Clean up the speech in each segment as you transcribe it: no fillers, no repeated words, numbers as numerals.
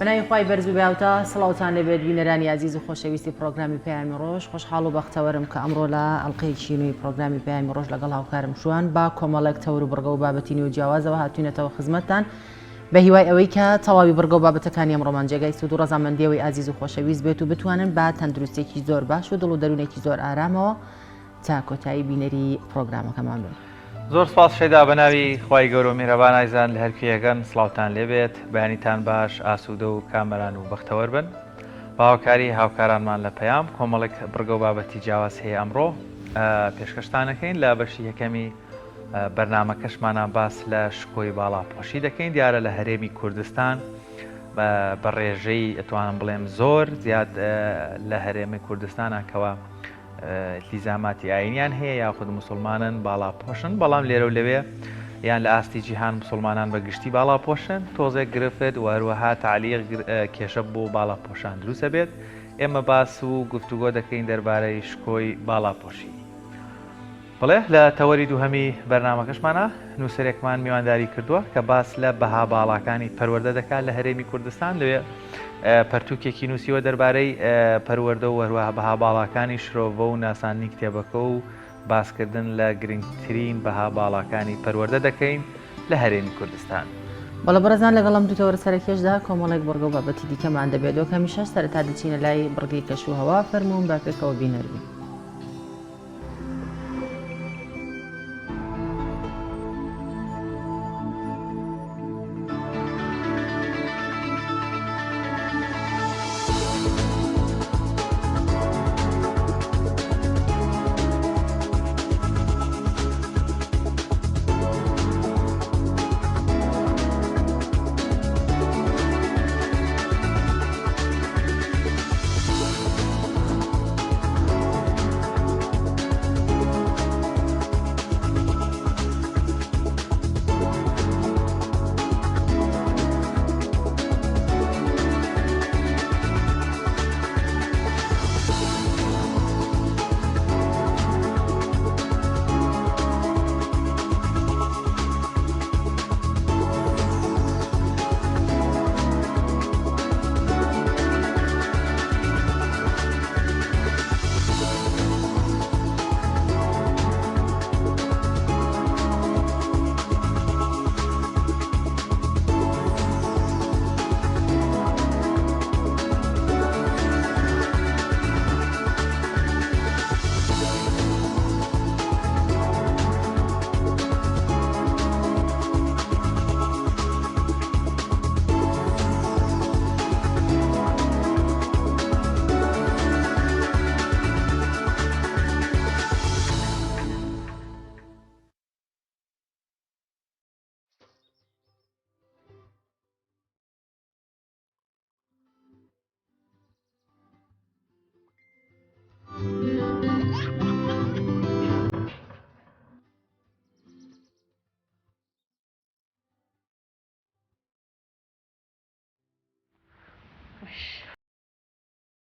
بەناوی خوای بەرز و باوتە سڵاوتان لەبێت بینەرانی عزیز و خۆشەویستی پرۆگرامی پەیامی ڕۆژ خۆشحاڵ و بەختەوەرم کە ئەمڕۆ لە ئەڵقەیەکی نوێی پرۆگرامی پەیامی ڕۆژ لەگەڵ هاوکارم شوان با کۆمەڵێک تەور و بڕگە و بابەتی نوێ و جیاوازەوە هاتوونەتەوە خزمەتتان بە هیوای ئەوەی کە تەواوی بڕگە و بابەتەکانی ئەمڕۆمان جێگای سوود و ڕەزامەندیەوەی عزیز و خۆشەویست بێت و بتوانن با تەندروستێکی زۆر باش و دڵ و دەروونێکی زۆر ئارامەوە تا کۆتایی بینەری پرۆگرامەکەمان بن. زۆر سپاس شەیدا بەناوی خوای گەورە و میهرەبان ئایزان لە هەرکوێیەکەن سڵاوتان لێبێت بەیانیتان باش ئاسوودە و کامەران و بەختەوەر بن باوەکاری هاوکارانمان لە پەیام کۆمەڵێک بڕگە و بابەتی جیاواز هەیە ئەمڕۆ پێشکەشتانەکەین لە بەشی یەکەمی بەرنامەکەشمانان باس لە شکۆی باڵاپۆشی دەکەین دیارە لە هەرێمی کوردستان بە ڕێژەی ئەتوانم بڵێم زۆر زیاد لە هەرێمی کوردستانەکەوە التیزاماتی ئاینیان هەیە یاخود مسلمانن باڵاپۆشن بەڵام لێرە و لەوێ یان لە ئاستی جیهان مسلمانان بە گشتی باڵاپۆشن تۆزێک گرفت و هەروەها تعلیق کێشە بۆ باڵاپۆشان دروستە بێت ئێمە باس و گفتوگۆ دەکەین دەربارەی شکۆی باڵاپۆشی. بڵێ لە تەوەری دووهەمی بەرنامەکەشمانە نووسەرێکمان میوانداری کردووە کە باس لە بەها باڵاکانی پەروەردە دەکات لە هەرێمی کوردستان لەوێ پەرتووکێکی نووسیوە دەربارەی پەروەردە و هەروەها بەها باڵاکانی شرۆڤە و ناسانی کتێبەکە و باسکردن لە گرنگترین بەها باڵاکانی پەروەردە دەکەین لە هەرێمی کوردستان. بەڵە بەرەزان لەگەڵم دوو تەوەرە سەرەکێشدا کۆمەڵێک بڕگە و بابەتی دیکەمان دەبێتەوە کە هەمیشە سەرەتا دەچینە لای بڕگەی کەش و هەوا فەرموون با پێکەوە بینەربین.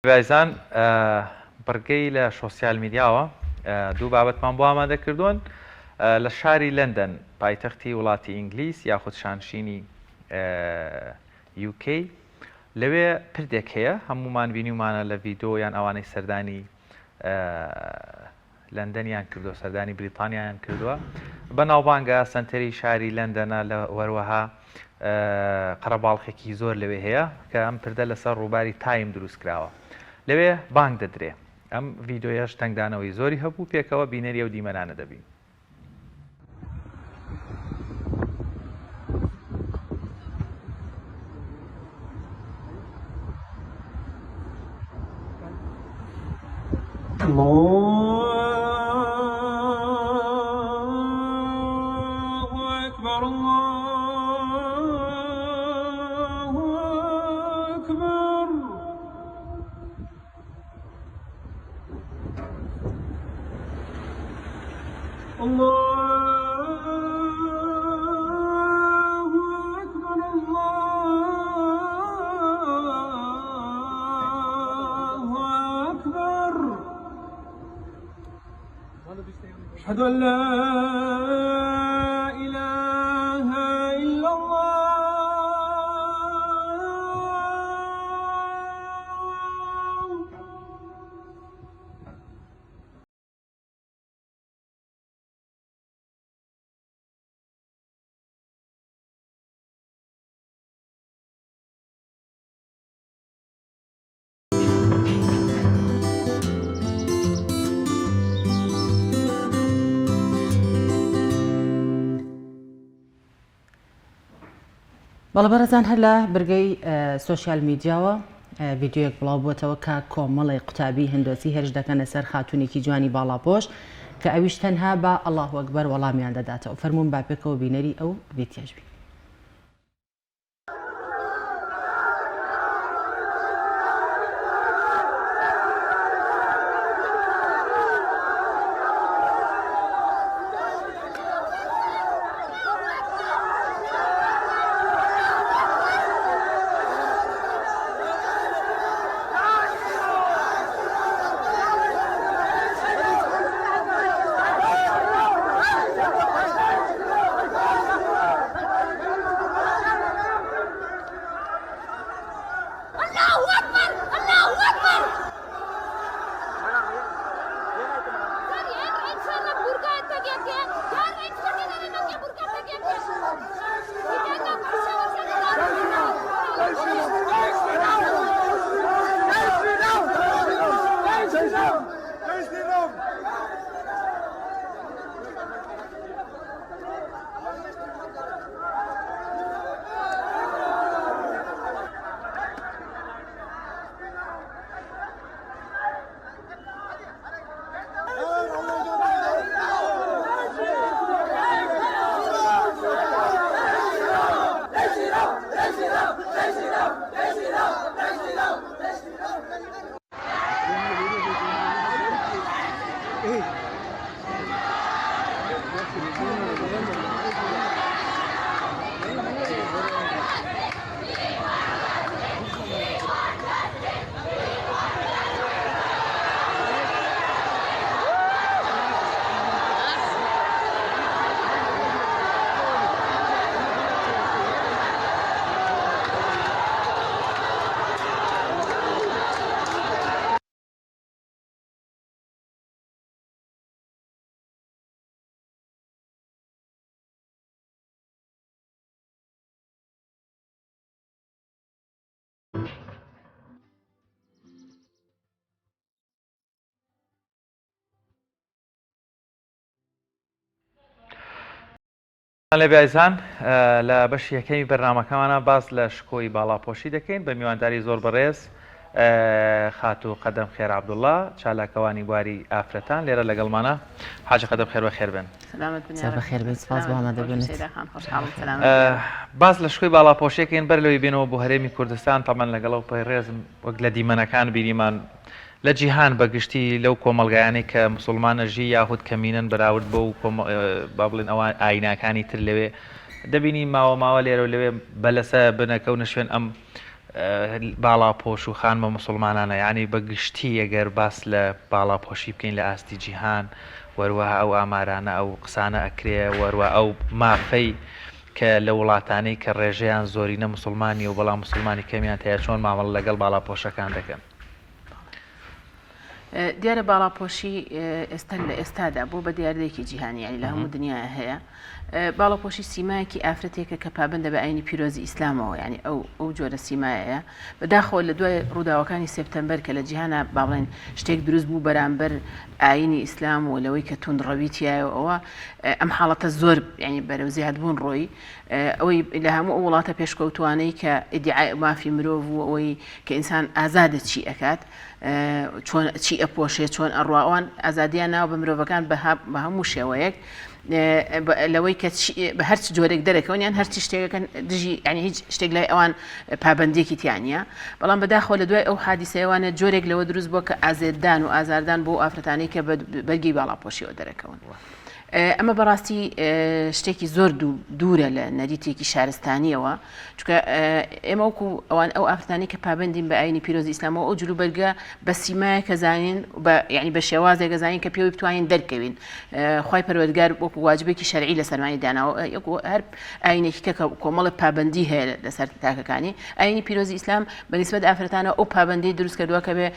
بایزان بڕگەی لە سۆسیال میدیاوە دوو بابەتمان بۆ ئامادە کردوون لە شاری لەندەن پایتەختی وڵاتی ئینگلیس یاخود شانشینی UK لەوێ پردێک هەیە هەمومان بینیمانە لە ڤیدۆ یان ئەوانەی سەردانی لەندەنیان کردووە سەردانی بریتانیایان کردووە بەناوبانگە سنتەری شاری لەندەنە لە وەروەها قەرەباڵخێکی زۆر لەوێ هەیە کە ئەم پردە لەسەر ڕووباری تایم دروست کراوە لەوێ بانگ دەدرێ ئەم ڤیدۆیەش تەنگدانەوەی زۆری هەبوو پێکەوە بینەری ئەو دیمەنانە دەبین. أشهد أن لا إله إلا الله بەڵە بەڕێزان هەر لە بەرگەی سۆشیال میدیاوە ڤیددیوەک بڵاو بووەتەوە کە کۆمەڵی قوتابی هندۆسی هێرش دەکەنە سەر خاتونێکی جوانی باڵاپۆش کە ئەویش تەنها بە ئەڵڵاه ئەکبەر وەڵامیان دەداتەوە. فەرموون با پێکەوە بینەری ئەو ڤیدیۆژبین. لە بیایزان لە بەشی یەکەمی بەرنامەکەمانە باس لە شکۆی باڵاپۆشی دەکەین بە میوانداری زۆر بەڕێز خاتو قەدەم خێر عەبدوڵڵا چالاکەوانی بواری ئافرەتان لێرە لەگەڵمانە. حاجە قەدەم خێر بەخێر بن. بەخێر بێت، سپاس بۆ ئامادەبوونیت. باس لە شکۆی باڵاپۆشیەکەین بەر لەوەی بێنەوە بۆ هەرێمی کوردستان تەمەن لەگەڵ ئەو پەیڕێزم وەک لە دیمەنەکان بینیمان لە جیهان بەگشتی لەو کۆمەلگایانەی کە موسڵمانە ژی یاخود کەمینن بەراورد بۆ با بڵێن ئەوان ئایناکانی تر لەوێ دەبینی ماوە لێرە لەوێ بەلەسە بنەکەونە شوێن ئەم باڵاپۆش و خانمە موسڵمانانە، یعنی بەگشتی ئەگەر باس لە باڵاپۆشی بکەین لە ئاستی جیهان وەروەها ئەو ئامارانە ئەو قسانە ئەکرێ وەروە ئەو مافەی کە لە وڵاتانەی کە ڕێژەیان زۆرینە موسڵمانی و بەڵام موسڵمانی کەمیان تەیە چۆن مامەڵ لەگەڵ باڵاپۆشەکان دەکەن. دیارە باڵاپۆشی ئێستا لە ئێستادا بۆ بە دیاردەیەکی جیهانی ینی لە هەموو دنیاە هەیە. باڵاپۆشی سیمایەکی ئافرەتێکە کە پابندە بە ئاینی پیرۆزی ئیسلامەوە، ینی ئەو جۆرە سیمایەیە بەداخەوە لە دوای ڕووداوەکانی سپتەمبەر کە لە جیهانە با بڵێن شتێک دروست بوو بەرامبەر ئاینی ئیسلام و لەوەی کە توندڕەویتیایە ئەوە ئەم حاڵەتە زۆر ینی بەرەو زیادبوون ڕۆی ئەوەی لە هەموو ئەو وڵاتە پێشکەوتوانەی کە ئیدعای مافی مرۆڤ و ئەوەی کە ئینسان ئازادە چی ئەکات چۆن چی ئەپۆشێت چۆن ئەڕواوان ئازادیان ناو بە مرۆڤەکان بە هەموو شێوەیەک لەوەی کە بە هەرچ جۆرێک دەرەکەون یان هەرچی شتێکەکەن دژی ینی هیچ شتێک لای ئەوان پابندێکی تیانە، بەڵام بەداخەوە لە دوای ئەو حادیسەیەوانە جۆرێک لەوە دروست بووە کە ئازێدان و ئازاردان بۆ ئافرەتانەی کە بەرگی باڵاپۆشیەوە دەرەکەون. ئەمە بەڕاستی شتێکی زۆر دوورە لە نەریتێکی شارستانیەوە، چونکە ئێمە وەکو ئەوان ئەو ئافرەتانی کە پابندین بە ئاینی پیرۆزی ئیسلامەوە ئەو جلوبەرگە بە سیمایە کە زانین ینی بە شێوازێک گەزانین کە پێوەی بتوانین دەرکەوین. خوای پەروەردگار وەکو واجبێکی شەرعی لە سەرمانی داناوە هەر ئاینێکی کە کۆمەڵی پابندی هەیە لەسەر تاکەکانی. ئاینی پیرۆزی ئیسلام بەنسبەت ئافرەتانە ئەو پابندی دروست کردووە کە بێ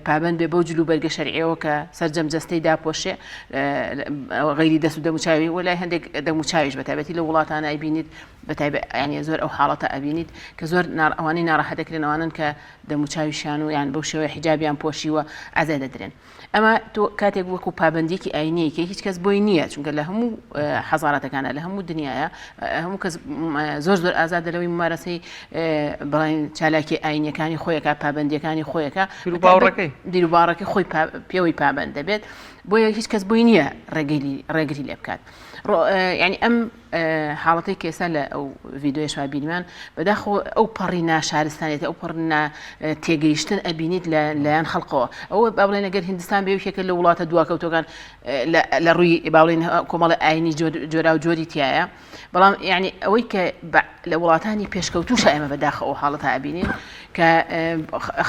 پابند بێ بەو جلوبەرگە شەرعیەوە کە سەرجەم جەستەی داپۆشێ غەیری دەست و دەموچاوی وەلای هەندێک دەموچاویش بەتایبەتی لە وڵاتانە ئەبینیت بەتایبەت ینی زۆر ئەو حاڵەتە ئەبینیت کە زۆر ئەوانەی ناڕەحەتەکرێن ئەوانن کە دەموچاویشیان و یان بەو شێوەیە حیجابیان پۆشیوە ئازای دەدرێن. ئەمە تۆ کاتێک وەکو پابندێکی ئاینەیەکی هیچ کەس بۆی نییە چونکە لە هەموو حەزارەتەکانە لە هەموو دنیاە هەموو کەس زۆر ئازادە لەوەی ممارەسەی بەڵێن چالاکی ئاینەکانی خۆیەکە پابندیەکانی خۆیەکە دیروباڕەکەی خۆی پێوەی پابند دەبێت بۆیە هیچ کەس بۆی نییە ڕێگری لێ بکات. ینی ئەم حاڵەتی کێسا لە ئەو ڤیددیۆی شوابینیمان بەداخۆ ئەو پەڕی ناشارستانێت ئەو پڕ تێگەیشتن ئەبینیت لایەن خەڵقەوە ئەوە با بڵێن ئەگەر هیندستان بێوشێکە لە وڵاتە دواکەوتەکان لە ڕووی باڵێن کۆمەڵی ئاینی جۆرا و جۆری تایە بەڵام یعنی ئەوەی کە لە وڵاتانی پێشکەوتوش ئێمە بەداخە ئەو حاڵەتە ئەبینین کە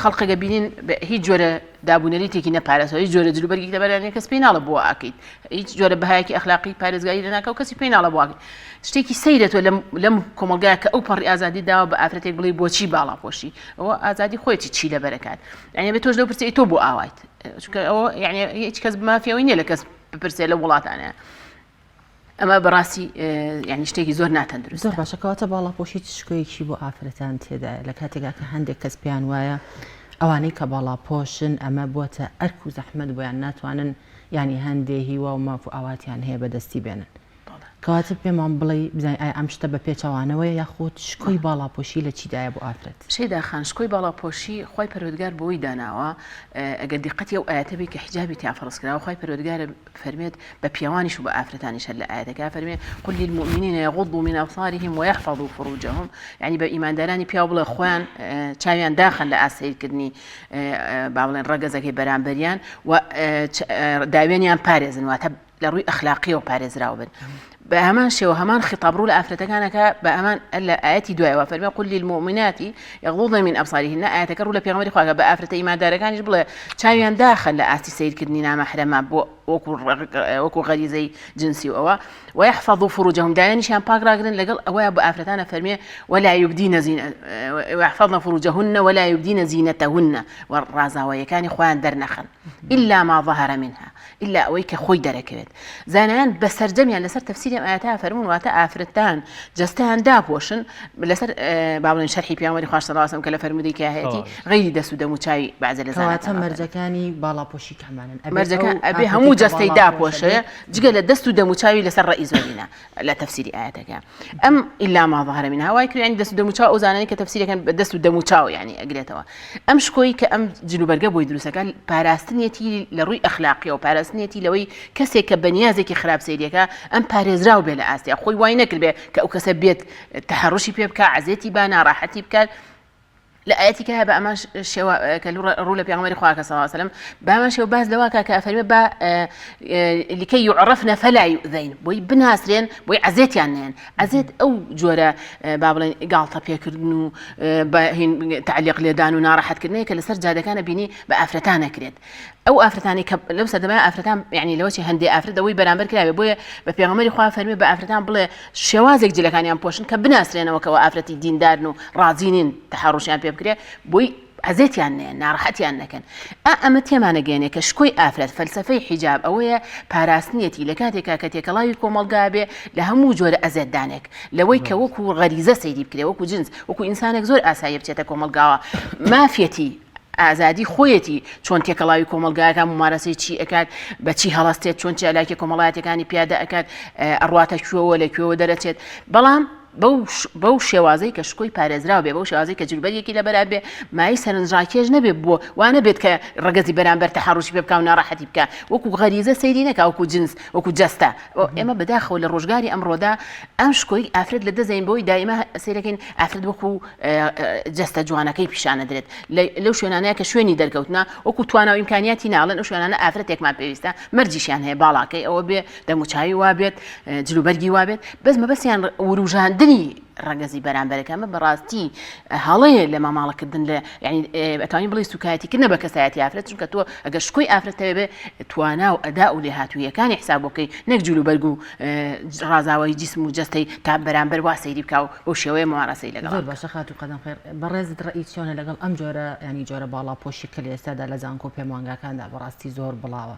خەڵقەکە بینین هیچ جۆرە دابوونەریتێکی نەپارێزەوە هیچ جۆرە جلوبەرگی دەبەرێن کەس پێی ناڵە بۆ ئاکەیت هیچ جۆرە بەهایەکی ئەخلاقی پارێزگاری لەناکە و کەسی پێی ناڵە بواکەیت شتێکی سەیرێتەوە لەم کۆمەلگایە کە ئەو پەڕی ئازادی داوە بە ئافرەتێک بڵێ بۆچی باڵاپۆشی ئەوە ئازادی خۆیەتی چی لەبەرەکات یعنی بێت تۆش لەو پرسیی تۆ بۆ ئاوایت چونکە ئەوە یعنی هیچ کەس مافیەوەی نییە لە کەس بپرسێ لە وڵاتانە ئەمە بەڕاستی ینی شتێکی زۆر ناتەندروست زۆر باشەکەواتە باڵاپۆشی شکۆیەکی بۆ ئافرەتان تێدایە لە کاتێکا کە هەندێک کەس پێیان وایە ئەوانەی کە باڵاپۆشن ئەمە بووەتە ئەرک و زەحمەت بۆیان ناتوانن ینی هەندێکی وا و ماف و ئاواتیان هەیە بەدەستی بێنن کەواتە پێمان بڵێ بزانین ئایا ئەم شتە بە پێچەوانەوەی یاخۆت شکۆی باڵاپۆشی لە چیدایە بۆ ئافرەت شەیدا خان شکۆی باڵاپۆشی خۆی پەروەردگار بۆی داناوە ئەگەر دیقەتی ئەو ئاەتەبی کە حیجابی تیا فەرزکراوە خۆی پەروەردگارە فەرمێت بە پیاوانیش و بە ئافرەتانیش لە ئاەتەکە فەرمێت قل للمؤمنین يغضوا من أبصارهم ويحفظوا فروجهم يعني بە ئیماندارانی پیا بڵێ خۆیان چاویان داخن لە ئاسەیرکردنی با بڵێن ڕەگەزەکەی بەرامبەریان و داوێنیان پارێزن واتە لە ڕووی ئەخلاقی و پارێزراوە بن بە هەمان شێوە هەمان خطابڕوو لە ئافرەتەکانەکە بە ئەمان لە ئاەتی دوایەوە فەرمێ قل للمؤمنات يغضضن من أبصارهن ئاەتەکە ڕوو لە پێغەمبەری خوا بە ئافرەتە ئیماندارەکانیش بڵێ چاویان داخن لە ئاستی سیرکردنی نامەحرەمە بۆ وەکو غەریزەی جنسی و ئەوە ويحفظوا فروجهم دایانیشیان پاکراگرن لەگەڵ ئەوەیە بە ئافرەتانە فەرمێ ولا يبدين ويحفظن فروجهن ولا يبدين زينتهن وڕازاوایەکانی خۆیان دەرنەخن إلا ما ظهر منها إلا ئەوەی کە خۆی دەرەکەوێت زانایان بەسەرجەمیان لەسەر تەفسیری ئاەتە فەرمون واتە ئافرەتان جەستەیان داپۆشن لەسەر با بڵێن شەرحی پیامبەری خوا صلی الله علیه و سلم کە لە فەرمودەی کە هەیەی غەیری دەست و دەموچاوی بەعزە لە زانایان کەواتە مەرجەکانی باڵاپۆشی کەمانن مەرجەکان ئەبێ هەموو جەستەی داپۆشەیە جگە لە دەست و دەموچاوی لەسەر ڕەئی زۆرینە لە تەفسیری ئاەتەکە ئەم إلا ما ظهر منها وای کرد ینی دەست و دەموچاو ئەو زانانی کە تەفسیرەکەن بە دەست و دەموچاو یعنی ئەگرێتەوە ئەم شکۆی کە ئەم جلوبەرگە بۆی دروستەکە پاراستنیەتی لە ڕووی ئەخلاقی و پاراستنیەتی لەوەی کەسێک کە بەنیازێکی خراپ سەیرەکە ئەم پارێزراو بێ لە ئاستیا خۆی وای نەکرد بێ کە ئەو کەسە بێت تەحەڕوشی پێ بکە عەزێتی با ناڕاحەتی بکات لە ئاەتی کە بە ئەمە شێوە کە ڕوو لە پێغەمبەری خوا صلی الله علیه و سلم بە ئەمە شێوە باز لەوە کە ئەفەرمێ بە لکەی يعرفن فلا يؤذين بۆی بناسرێن بۆی عەزێتیان نێن عەزێت ئەو جۆرە با بڵێن گاڵتە پێکردن و تعلیق لێدان و ناڕەحەتکردنەیە کە لەسەر جادەکانە بینی بە ئافرەتان نەکرێت ئەو ئافرەتانی کە لەو سەردەمای ئافرەتان یعنی لەوەی هەندێک ئافرەت ئەوەی بەرامبەر کراوێ بۆیە بە پێغەمبەری خوا فەرمێ بە ئافرەتان بڵێ شێوازێک جلەکانیان پۆشن کە بناسرێنەوە کەەوە ئافرەتی دیندارن و ڕازینین تەحەڕوشیان پێ بکرێ بۆی عەزێتیان نێن ناڕەحەتیان نەکەن ئەمە تێمانەگەێنێ کە شکۆی ئافرەت فەلسەفەی حیجاب ئەوەیە پاراستنیەتی لە کاتێکا کە تێکەڵاوی کۆمەڵگا بێ لە هەموو جۆرە ئەزێتدانێک لەوەی کە وەکو غەریزە سەیری بکرێ وەکو جنس وەکو ئینسانێک زۆر ئاسایی بچێتە کۆمەڵگاوە مافیەتی ئازادی خۆیەتی چۆن تێکەڵاوی کۆمەلگایەکان ممارەسەی چی ئەکات بەچی هەڵەستێت چۆن چالاکی کۆمەڵایەتەکانی پیادە ئەکات ئەڕواتە کوێوە لە کوێوە دەرەچێت بەڵام بەو شێوازەی کە شکۆی پارێزراو بێ بەو شێوازەی کە جلوبەرێکی لەبەر بێ مای سەرنجڕاکێش نەبێت بۆ وانە بێت کە ڕەگەزی بەرامبەر تەحەڕوشی پێ بکە و ناڕەحەتی بکە وەکو غەریزە سەیری نەکا وەکو جنس وەکو جەستە ئێمە بەداخەوە لە ڕۆژگاری ئەمڕۆدا ئەم شکۆی ئافرەت لە دەزین بۆی دائیمە سەیرەکەین ئافرەت وەکو جەستە جوانەکەی پیشانە درێت لەو شوێنانەیە کە شوێنی دەرکەوتنا وەکو توانە و ئیمکانیاتی ناڵن ئەو شوێنانە ئافرەتێکمان پێویستە مەرجیشیان هەیە باڵاکەی ئەوە بێ دەموچاوی وابێت جلوبەرگی وابێت بەس مەبەستیان وروژاندنی ڕەگەزی بەرامبەرەکەمە بەڕاستی هەڵەیە لە ماماڵەکردن لە ینی ئەتوانین بڵی سوکایەتیکردنە بە کەسایەتی ئافرەت چونکە تۆ ئەگەر شکۆی ئافرەتەوێ بێ توانا و ئەدا و لێهاتوویەکانی حسابەکەی نەک جلوبەرگ و ڕازاوی جسم و جەستەی تا بەرامبەر وا سەیری بکە و بەو شێوەیە مامارەسەی لەگەڵ زۆر باشە خات و قەدەم خێر بەڕێزت ڕئیس چۆنە لەگەڵ ئەم جۆرە ینی جۆرە باڵاپۆشی کە لە ئێستادا لە زانکۆ پێمانگاکاندا بەڕاستی زۆر بڵاوە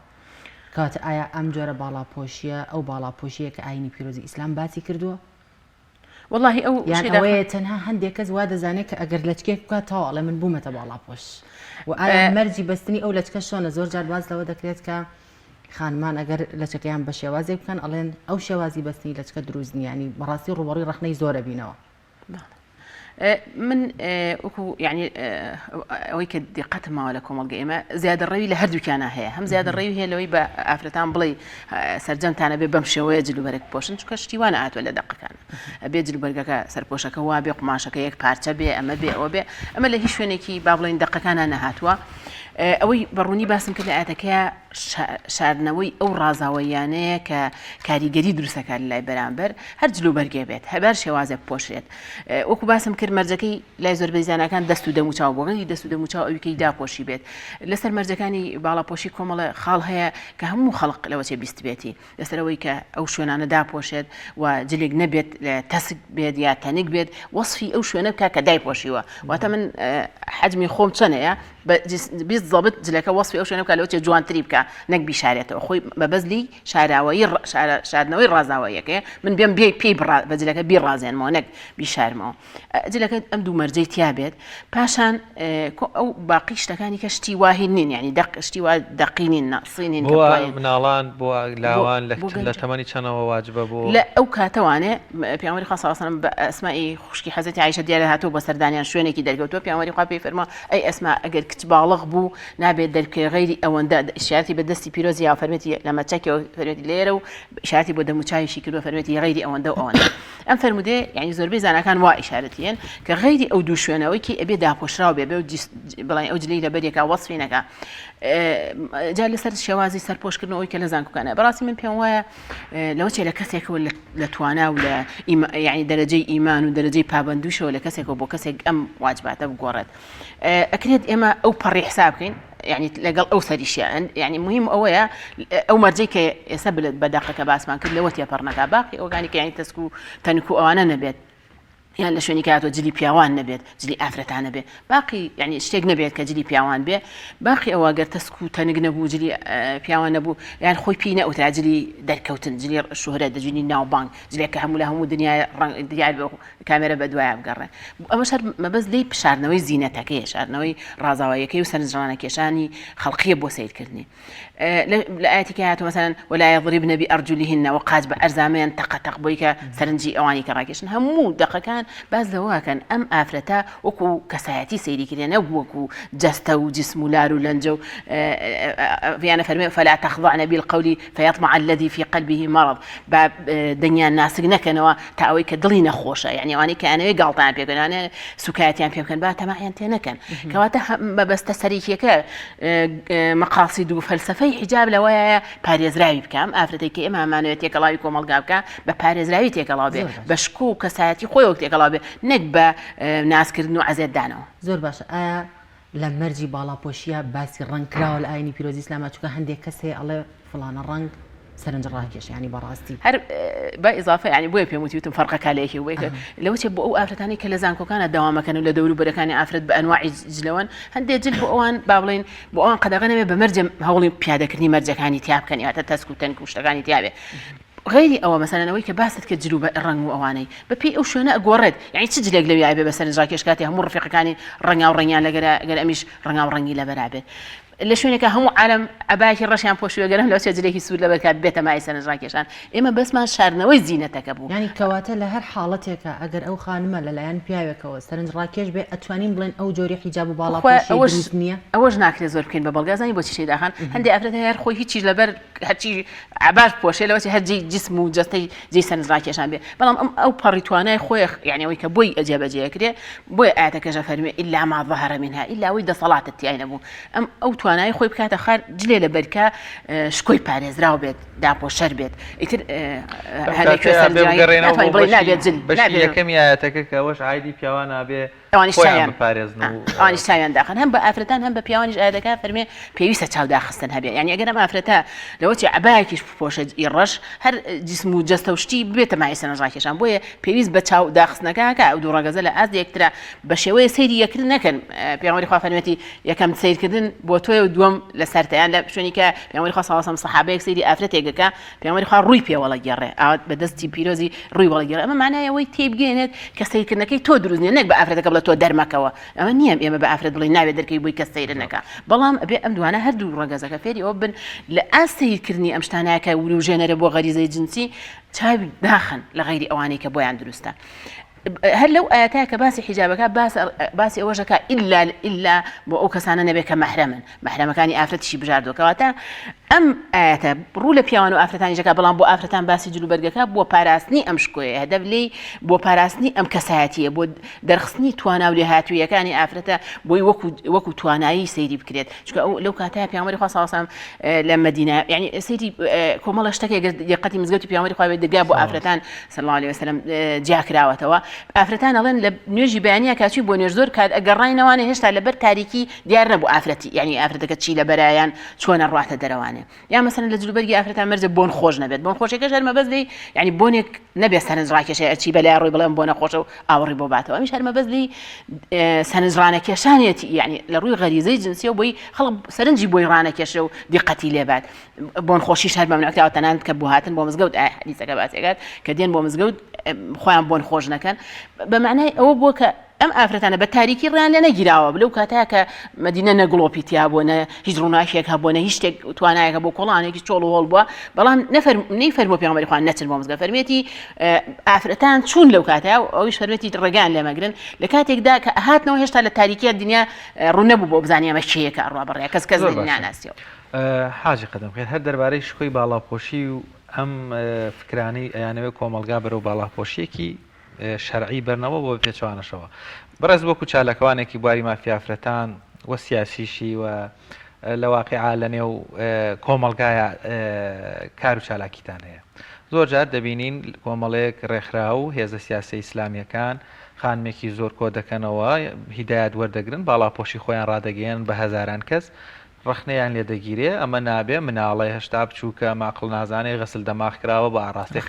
کات ئایا ئەم جۆرە باڵاپۆشیە ئەو باڵاپۆشیە کە ئاینی پیرۆزی ئیسلام باسی کردووە والله ئەو یان ئەوەیە تەنها هەندێک کەس وا دەزانێت کە ئەگەر لەچکێک بکاتەوە ئەڵێ من بوومەتە باڵاپۆش و ئایا مەرجی بەستنی ئەو لەچکە شۆنە زۆر جار باز لەوە دەکرێت کە خانمان ئەگەر لەچەکەیان بە شێوازێک بکەن ئەڵێن ئەو شێوازی بەستنی لەچکە دروست نیە ینی بەڕاستی ڕوبەڕووی ڕەخنەی زۆرە بینەوە من وەکو یعنی ئەوەی کە دیقەتم ماوە لە کۆمەڵگە ئێمە زیادە ڕەوی لە هەردووکیانە هەیە هەم زیادە ڕێوی هەیە لەوەی بە ئافرەتان بڵێ سەرجەمتانە بێ بەم شێوەیە جلوبەرێک پۆشن چونکە شتیوانە ئاتوە لە دەقەکان بێ جلوبەرگەکە سەرپۆشەکە وا بێ قماشەکە یەک پارچە بێ ئەمە بێ ئەوە بێ ئەمە لە هیچ شوێنێکی با بڵێن دەقەکانە نەهاتووە ئەوەی بەڕوونی باسم کرد لە ئاەتەکەیە شاردنەوەی ئەو ڕازاوەیانەیە کە کاریگەری دروستەکە لای بەرامبەر هەر جلوبەرگێ بێت هەبار شێوازە بپۆشرێت وەکو باسم کرد مەرجەکەی لای زۆربەی زانەکان دەست و دەموچاو بۆگەنی دەست و دەموچاو ئەویکەی داپۆشی بێت لەسەر مەرجەکانی باڵاپۆشی کۆمەڵە خاڵ هەیە کە هەموو خەڵق لەوەچێ بیست بێتی لەسەرەوەی کە ئەو شوێنانە داپۆشێت و جلێک نەبێت لە تەسک بێت یا تەنک بێت وەصفی ئەو شوێنە بکە کە دایپۆشیوە واتە من حەجمی خۆم چەنەیە بیست زەبت جلەکە وەصفی ئەو شوێنە بکە لەوەچێ جوانتری بکە نەک بیشارێتەوە خۆی بەبەزلی شاراوایی شاردنەوەی ڕازاواییەکەی من بێم پێی بە جلەکە بیڕازێنمەوە نەک بیشارمەوە جلەکە ئەم دوو مەرجەی تیا بێت پاشان ئەو باقی شتەکانی کە شتی واهی نین ینی شتی وا دەقینین ناسینین مناڵان بۆ لاوان لە تەمەنی چەندەوە واجبە بۆ لە ئەو کاتەوانێ پێغەمبەری خوا صلی الله علیه و سلم بە ئەسمای خوشکی حەزەتی عایشە دیارە هاتووە بە سەردانیان شوێنێکی دەرکەوتووە پێغەمبەری خوا پێی فەرما ئەی ئەسما ئەگەر کچ باڵغ بوو نابێت دەرکێ غەیری ئەوەندە ئیشارەتی بە دەستی پیرۆزی یا فەرمێتی لە مەچەکەوە فەرمێتی لێرە و ئیشارەتی بۆ دەموچاویشی کردووە فەرمێتی غەیری ئەوەندە و ئەوەندە ئەم فەرمودێ یعنی زۆربەی زانەکان وا ئیشارەتیان کە غەیری ئەو دوو شوێنەوەی ئەبێ داپۆشراو بێ بڵێن ئەو جلەی لەبەرێکە وەصفی نەکە جا لەسەر شێوازی سەرپۆشکردنەوەی کە لە زانکۆکانە بەڕاستی من پێم وایە لەوەچێ لە کەسێکەوە لە توانا و لە یعنی دەرەجەی ئیمان و دەرەجەی پابندوشەوە لە کەسێکەوە بۆ کەسێک ئەم واجباتە بگۆڕێت ئەکرێت ئێمە ئەو پەڕی حساب بکەین يعني لەگەڵ ئەو سەریشیان يعني مهم ئەوەیە ئەو مەرجەی کە ئێستا بە دەقەکە باسمان کرد لەوەتیە پەڕنەکە باقی ئۆرگانی کە یعنی تەسک و تەنک و ئەوانە نەبێت یان لە شوێنی کاتۆ جلی پیاوان نەبێت جلی ئافرەتانە بێ باقی یعنی شتێک نەبێت کە جلی پیاوان بێ باقی ئەوە گەر تەسک و تەنگ نەبوو جلی پیاوان نەبوو یان خۆی پێی نەوترا جلی دەرکەوتن جلی شوهرەت دەجوینی ناوبانگ جلێک کە هەموو لە هەموو دنیای دیار بە کامێرە بە دوایە بگەڕێ ئەمە شەر مەبەست لی پشاردنەوەی زینەتەکەی شاردنەوەی ڕازاواییەکەی و سەرنجڕانە کێشانی خەڵقیە بۆ سیرکردنی لە ئاەتی کە هاتووە مەسەڵەن ولا يضربن بأرجلهن وقاج بەرزامیان تەقەتەق بۆی کە سەرنجی ئەوانی کە ڕاکێشن هەموو دەقەکان باز لەوەکەن ئەم ئافرەتە وەکو کەسایەتی سەیریکردێنە وەکو جەستە و جسم و لار و لەنجە و ڤیانە فەرمێ فلا تخضعن بالقول فيطمع الذي في قلبه مرض با دنیان ناسک نەکەنەوە تا ئەوەی کە دڵی نەخۆشە یعنی ئەوانەی کە ئەنەوەی گاڵتان پێ بکەن سوکایەتیان پێ بکەن با تەماعیان تێ نەکەن کەواتە بەبەستە سەریکیەکە مەقاصید و فەلسفەی حجاب لەوەیە پارێزراوی بکەم ئافرەتێک کە ئێمە ئەمانەوێت تێکەڵاوی کۆمەڵگا بکە بە پارێزراوی تێکەڵاو بێ بە شکۆ و کەسایەتی خۆی وەک تێکەڵاو بێ نەک بە ناسکردن و عەزێتدانەوە زۆر باشە ئایا لە مەرجی باڵاپۆشیە باسی ڕەنگکراوە لە ئاینی پیرۆزی ئیسلامە چونکە هەندێک کەس هەیە ئەڵێ فڵانە ڕەنگ سەرنج ڕاکێش ینی بەڕاستی هەر بە ئیزافە ینی بۆیە پێم وتیوتم فەرقەکە لەیەکی وەیە لەوەچێ بۆ ئەو ئافرەتانی کە لە زانکۆکانە داوامەکەن و لە دەوروبەرەکانی ئافرەت بە ئەنواعی جلەوەن هەندێک جل بۆ ئەوان با بڵێن بۆ ئەوان قەدەغە نەبێ بە مەرجە هەوڵی پیادەکردنی مەرجەکانی تیا بکەن یاتە تەسک و تەنک و شتەکانی تیاابێ غيري أو مثلا ويك باست كجلوب الرنج وأواني ببي أو شو أنا أقورد يعني تسجل قلبي عيبة بس أنا زاكيش كاتي هم رفيق كاني رنجا ورنجان لقرا قال أميش رنجا ورنجي لبرابه اللي شو نكا هم عالم عبايك الرشيان بوشوا قالهم لو تسجل يسود لبركات بيته معي سنة زاكيشان إما بس ما شارنا وزينتك أبو يعني كواتل لهر حالتك أجر أو خانمة للعيان بيعك أو سرنج راكيش بأتوانين بلين أو جوري حجاب وبالا بوشي دنيا أوج ناكل زور بكين ببلغازاني بوشي شيء داخل عندي أفراد هير خوي هيك شيء لبر هالشيء عباس بوشي لو هالجي جسمه جستي زي سنة راكيشان بيه بلام أو بريتوانا خوي يعني ويك بوي أجاب أجي كده بوي أعتك جفرمي إلا ما ظهر منها إلا ويد صلاة التيين أبو أم أو توانا خوي بكاته خير جليله بركة شكوي باريز راو بيت دابو شر بيت يتر هذا كسر جاي لا بيت جل بس هي كمياتك كوش عادي بيوانا بي أواني شايان باريزنا أواني شايان داخل هم بأفرتان هم ببيوانيش هذا فرمي بيوسة تشاو داخستن هبي يعني أجر ما أفرتها لو تي عباكيش بوش يرش هر جسمه جسته وشتي بيت معي سنة راكيشان بويه بيوس بتشاو داخستنا كا أو دورا غزالة أز يكترا بشوي سيري يكرن نكن بيعمر خاف فرمتي يكمل سير كدن بوتو تۆ دوم لە سەرتەیان لە شوێنی کە پێغەمبەری خوا صلی الله علیه و سەحابەیەک سەیری ئافرەتێکەکە پێغەمبەری خوا ڕووی پێوەڵە گێڕێ بە دەستی پیرۆزی ڕووی وەڵە گێڕێ ئەمە معنایەوەی تێبگەێنێت کە سەیرکردنەکەی تۆ دروست نییە نەک بە ئافرەتەکە بڵێ تۆ دەرمەکەوە ئەمە نییە ئێمە بە ئافرەت بڵێ ناوێت دەرکەی بووی کە سەیرە نەکە بەڵام ئەبێ ئەم دوانە هەردوو ڕەگەزەکە فێری ئەوە بن لە ئاسەیرکردنی ئەم شتانەکە وروژێنەرە بۆ غەریزەی جنسی چاوی داخن لە غەیری ئەوانەی کە بۆیان دروستە هەر لەو ئاەتە کە باسی حیجابەکە باسی ئەوەشەکە ئللا بۆ ئەو کەسانە نەبێت کە مەحرەمن مەحرەمەکانی ئافرەتیشی بژاردوکەواتە ئەم ئاەتە ڕوو لە پیاوان و ئافرەتانیشەکە بەڵام بۆ ئافرەتان باسی جلوبەرگەکە بۆ پاراستنی ئەم شکۆیە هەدەف لێی بۆ پاراستنی ئەم کەسایەتیە بۆ دەرخستنی توانا و لێهاتوویەکانی ئافرەتە بۆی وەکو توانایی سەیری بکرێت چونکە ئەو لەو کاتەیە پێغەمبەری خوا صلی الله علیه و سلم لە مەدینە یعنی سەیری کۆمەڵە شتێک یەقەتی مزگەوتی پێغەمبەری خوا دەگا بۆ ئافرەتان صلی الله علیه و سلم جیاکراوەتەوە ئافرەتان ئەڵێن لە نوێژی بەیانیە کاچی بۆ نوێژ زۆر کات ئەگەڕاینەوانە هێشتا لەبەر تاریکی دیار نەبوو ئافرەتی یعنی ئافرەتەکە چی لە بەرایان چۆنە ڕاتە دەرەوانێ یا مەسەن لە جلوبەرگی ئافرەتان مەرجە بۆن خۆش نەبێت بۆن خۆشێکەش هەر مەبەست لێی یعنی بۆنێک نەبێت سەرنجڕاکێشێ ئەرچی بەلای ڕووی بڵێم بۆنە خۆشە و ئاوەڕی بۆ باتەوە ئەمیش هەر مەبەست لێی سەرنجڕانەکێشانێتی یعنی لە ڕووی غەریزەی جنسی و بۆی خەڵک سەرنجی بۆی ڕانەکێشە و دیقەتی لێبات بۆن خۆشیش هەر بەمنەکەوە تەنانەت کە بۆ هاتن بۆ مزگەوت حەدیثەکە باسێکات کە دێن بۆ مزگەوت خۆیان بۆن خۆش نەکەن بە معنای ئەوە بووە کە ئەم ئافرەتانە بە تاریکی ڕیان لێ نەگیراوە بلەو کاتەیە کە مەدینە نەگڵۆپیتیا بوونە هیچ ڕووناکێک هەبوونە هیچ شتێک توانایەکە بۆ کۆڵانێکی چۆڵ و هەڵ بووە بەڵام نەیفەرمووە پێغەمبەری خوا نەچن بۆ مزگەوت فەرمێتی ئافرەتان چوون لەو کاتەیە ئەویش فەرمێتی ڕێگان لێمەگرن لە کاتێکدا کە هاتنەوە هێشتا لە تاریکیە دنیا ڕوو نەبوو بۆ بزانانی ئەمە چیەکە ڕابڕێ کەس ناناسیەوە حاجی قەدەم خێر هەر دەربارەی شکۆی باڵاپۆشی و ئەم فکرانەی ئەیانەوەی کۆمەلگا بەرەو باڵاپۆشیەکی شەرعی بەرنەوە بۆ پێچوانەشەوە بەڕێز وەکو چالەکەوانێکی بواری مافیافرەتان وە سیاسیشی و لە واقعا لە نێو کۆمەلگایە کار و چالاکیتان هەیە زۆر جار دەبینین کۆمەڵەیەک ڕێکخرا و هێزە سیاسی ئیسلامیەکان خانمێکی زۆر کۆ دەکەنەوە هیدایەت وەردەگرن باڵاپۆشی خۆیان ڕادەگەیەن بە هەزاران کەس ڕخنەیان لێ دەگیرێ ئەمە نابێ مناڵی هەشتا بچووکە ماقڵ نازانێ غەسل دەماغ کراوە بە ئاڕاستی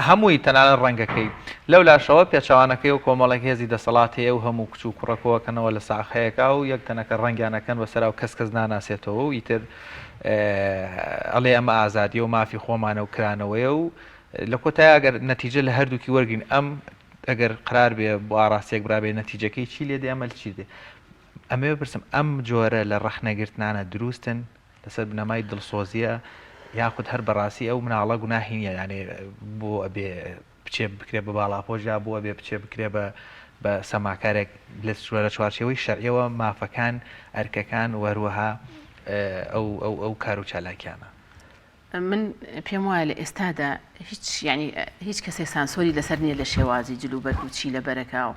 هەمووی تەنانە ڕەنگەکەی لەو لاشەوە پێچوانەکەی و کۆمەڵێک هێزی دەسەڵات هەیە و هەموو کچ و کوڕەکەوەکەنەوە لە ساخەیەکە و یەک تەنەکە ڕەنگیانەکەن بەسەرا و کەس ناناسێتەوە و ئیتر ئەڵێ ئەمە ئازادی و مافی خۆمانە و کرانەوەیە و لە کۆتای ئەگەر نەتیجە لە هەردووکی وەرگین ئەم ئەگەر قرار بێ بۆ ئاڕاستێک برابێ نەتیجەکەی چی لێ دێمەل چی دێ ئەمێ بپرسم ئەم جۆرە لە ڕەخنەگرتنانە دروستن لەسەر بنەمای دڵسۆزیە یاخود هەر بەڕاستی ئەو مناڵە گوناهینە یانێ بۆ ئەبێ بچێ بکرێ بە باڵاپۆشدا بۆ ئەبێ بچێ بکرێ بە سەماکارێک لە چوارچێوەی شەرعیەوە مافەکان ئەرکەکان وەروەها ئەو کار و چالاکیانە من پێم وایە لە ئێستادا هیچ کەسێ سانسۆری لەسەر نییە لە شێوازی جلوبەرگ و چی لە بەرەکە و